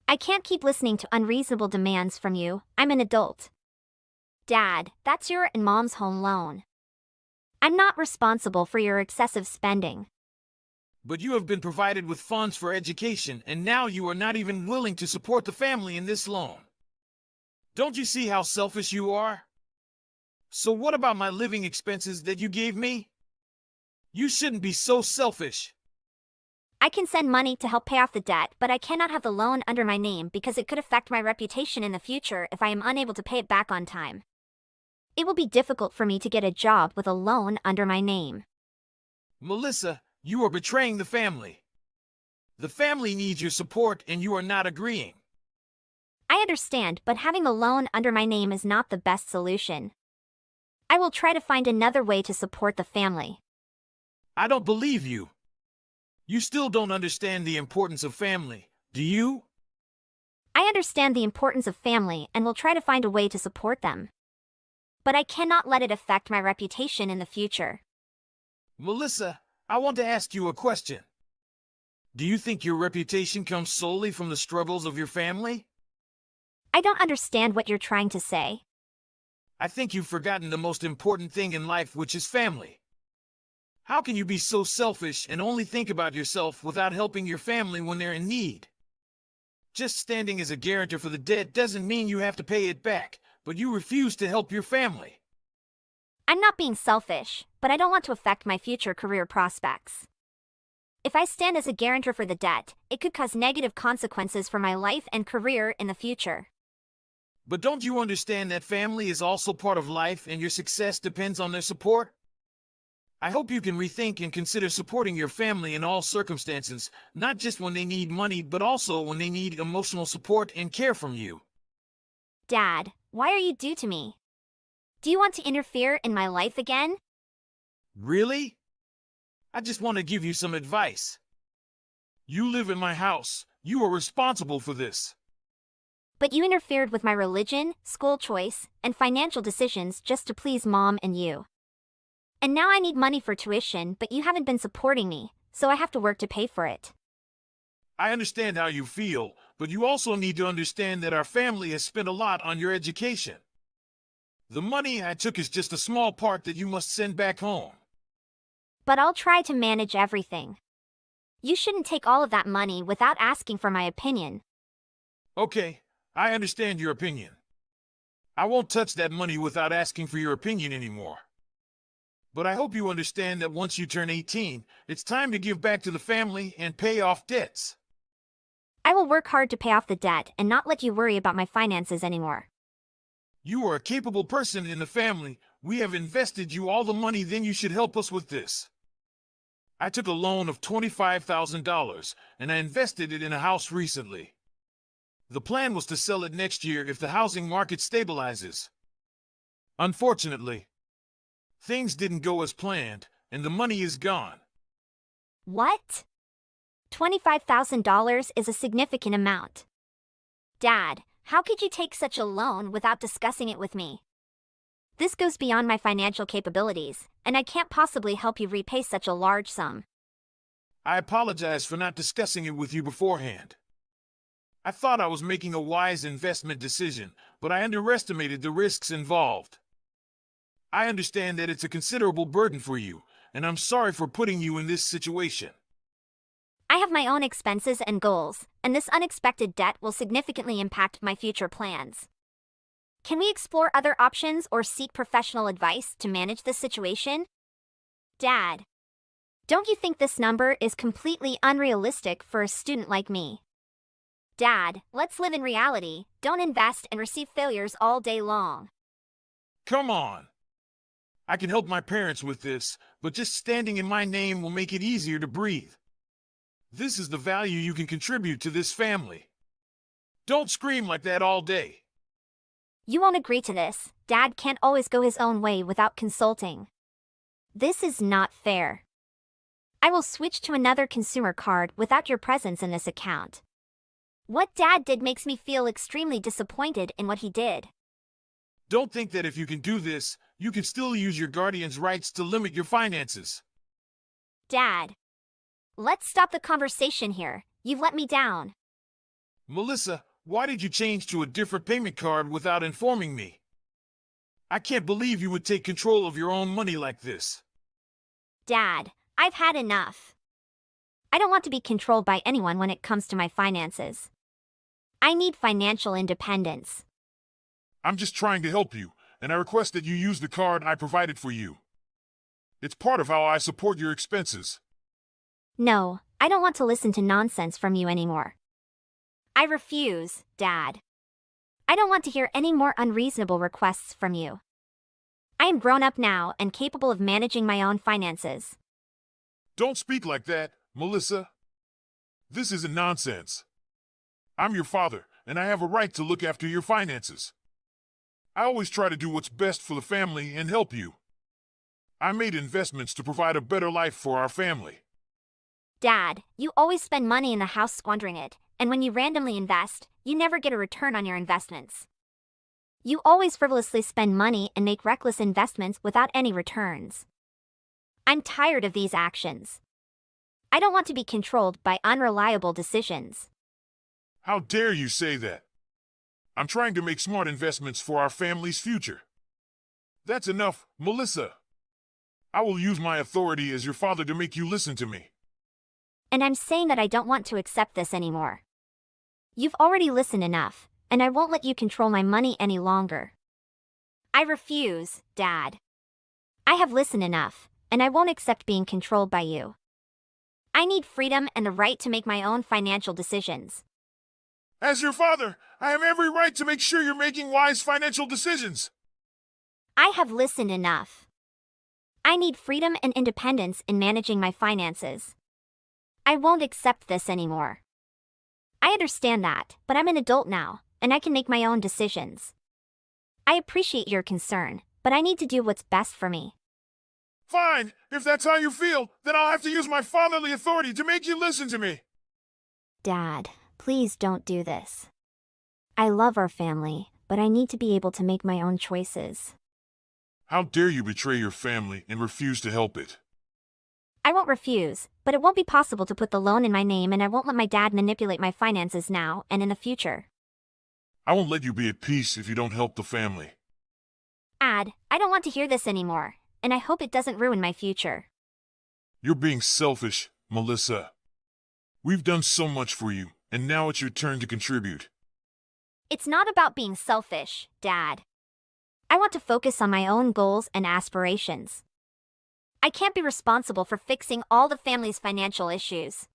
I can't keep listening to unreasonable demands from you. I'm an adult. Dad, that's your and Mom's home loan. I'm not responsible for your excessive spending. But you have been provided with funds for education, and now you are not even willing to support the family in this loan. Don't you see how selfish you are? So what about my living expenses that you gave me? You shouldn't be so selfish. I can send money to help pay off the debt, but I cannot have the loan under my name because it could affect my reputation in the future if I am unable to pay it back on time. It will be difficult for me to get a job with a loan under my name. Melissa, you are betraying the family. The family needs your support and you are not agreeing. I understand, but having a loan under my name is not the best solution. I will try to find another way to support the family. I don't believe you. You still don't understand the importance of family, do you? I understand the importance of family and will try to find a way to support them. But I cannot let it affect my reputation in the future. Melissa, I want to ask you a question. Do you think your reputation comes solely from the struggles of your family? I don't understand what you're trying to say. I think you've forgotten the most important thing in life, which is family. How can you be so selfish and only think about yourself without helping your family when they're in need? Just standing as a guarantor for the debt doesn't mean you have to pay it back, but you refuse to help your family. I'm not being selfish, but I don't want to affect my future career prospects. If I stand as a guarantor for the debt, it could cause negative consequences for my life and career in the future. But don't you understand that family is also part of life and your success depends on their support? I hope you can rethink and consider supporting your family in all circumstances, not just when they need money, but also when they need emotional support and care from you. Dad, why are you due to me? Do you want to interfere in my life again? Really? I just want to give you some advice. You live in my house. You are responsible for this. But you interfered with my religion, school choice, and financial decisions just to please Mom and you. And now I need money for tuition, but you haven't been supporting me, so I have to work to pay for it. I understand how you feel, but you also need to understand that our family has spent a lot on your education. The money I took is just a small part that you must send back home. But I'll try to manage everything. You shouldn't take all of that money without asking for my opinion. Okay, I understand your opinion. I won't touch that money without asking for your opinion anymore. But I hope you understand that once you turn 18, it's time to give back to the family and pay off debts. I will work hard to pay off the debt and not let you worry about my finances anymore. You are a capable person in the family. We have invested you all the money, then you should help us with this. I took a loan of $25,000 and I invested it in a house recently. The plan was to sell it next year if the housing market stabilizes. Unfortunately, things didn't go as planned and the money is gone. What? $25,000 is a significant amount. Dad, how could you take such a loan without discussing it with me? This goes beyond my financial capabilities, and I can't possibly help you repay such a large sum. I apologize for not discussing it with you beforehand. I thought I was making a wise investment decision, but I underestimated the risks involved. I understand that it's a considerable burden for you, and I'm sorry for putting you in this situation. I have my own expenses and goals, and this unexpected debt will significantly impact my future plans. Can we explore other options or seek professional advice to manage this situation? Dad, don't you think this number is completely unrealistic for a student like me? Dad, let's live in reality, don't invest and receive failures all day long. Come on. I can help my parents with this, but just standing in my name will make it easier to breathe. This is the value you can contribute to this family. Don't scream like that all day. You won't agree to this. Dad can't always go his own way without consulting. This is not fair. I will switch to another consumer card without your presence in this account. What Dad did makes me feel extremely disappointed in what he did. Don't think that if you can do this, you can still use your guardian's rights to limit your finances. Dad, let's stop the conversation here. You've let me down. Melissa, why did you change to a different payment card without informing me? I can't believe you would take control of your own money like this. Dad, I've had enough. I don't want to be controlled by anyone when it comes to my finances. I need financial independence. I'm just trying to help you, and I request that you use the card I provided for you. It's part of how I support your expenses. No, I don't want to listen to nonsense from you anymore. I refuse, Dad. I don't want to hear any more unreasonable requests from you. I am grown up now and capable of managing my own finances. Don't speak like that, Melissa. This isn't nonsense. I'm your father, and I have a right to look after your finances. I always try to do what's best for the family and help you. I made investments to provide a better life for our family. Dad, you always spend money in the house squandering it, and when you randomly invest, you never get a return on your investments. You always frivolously spend money and make reckless investments without any returns. I'm tired of these actions. I don't want to be controlled by unreliable decisions. How dare you say that? I'm trying to make smart investments for our family's future. That's enough, Melissa. I will use my authority as your father to make you listen to me. And I'm saying that I don't want to accept this anymore. You've already listened enough, and I won't let you control my money any longer. I refuse, Dad. I have listened enough, and I won't accept being controlled by you. I need freedom and the right to make my own financial decisions. As your father, I have every right to make sure you're making wise financial decisions. I have listened enough. I need freedom and independence in managing my finances. I won't accept this anymore. I understand that, but I'm an adult now, and I can make my own decisions. I appreciate your concern, but I need to do what's best for me. Fine, if that's how you feel, then I'll have to use my fatherly authority to make you listen to me. Dad, please don't do this. I love our family, but I need to be able to make my own choices. How dare you betray your family and refuse to help it? I won't refuse, but it won't be possible to put the loan in my name, and I won't let my dad manipulate my finances now and in the future. I won't let you be at peace if you don't help the family. Dad, I don't want to hear this anymore, and I hope it doesn't ruin my future. You're being selfish, Melissa. We've done so much for you, and now it's your turn to contribute. It's not about being selfish, Dad. I want to focus on my own goals and aspirations. I can't be responsible for fixing all the family's financial issues.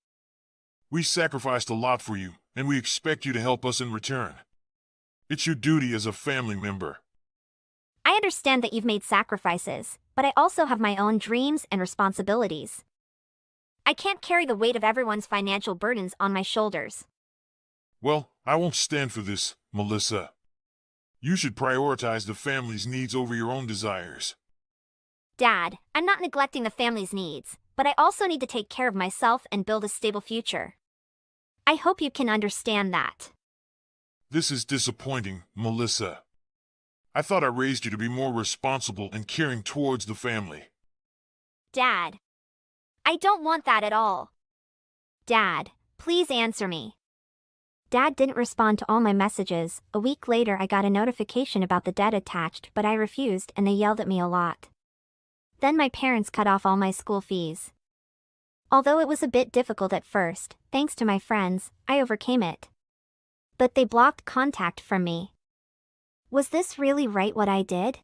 We sacrificed a lot for you, and we expect you to help us in return. It's your duty as a family member. I understand that you've made sacrifices, but I also have my own dreams and responsibilities. I can't carry the weight of everyone's financial burdens on my shoulders. Well, I won't stand for this, Melissa. You should prioritize the family's needs over your own desires. Dad, I'm not neglecting the family's needs, but I also need to take care of myself and build a stable future. I hope you can understand that. This is disappointing, Melissa. I thought I raised you to be more responsible and caring towards the family. Dad, I don't want that at all. Dad, please answer me. Dad didn't respond to all my messages. A week later, I got a notification about the debt attached, but I refused and they yelled at me a lot. Then my parents cut off all my school fees. Although it was a bit difficult at first, thanks to my friends, I overcame it. But they blocked contact from me. Was this really right what I did?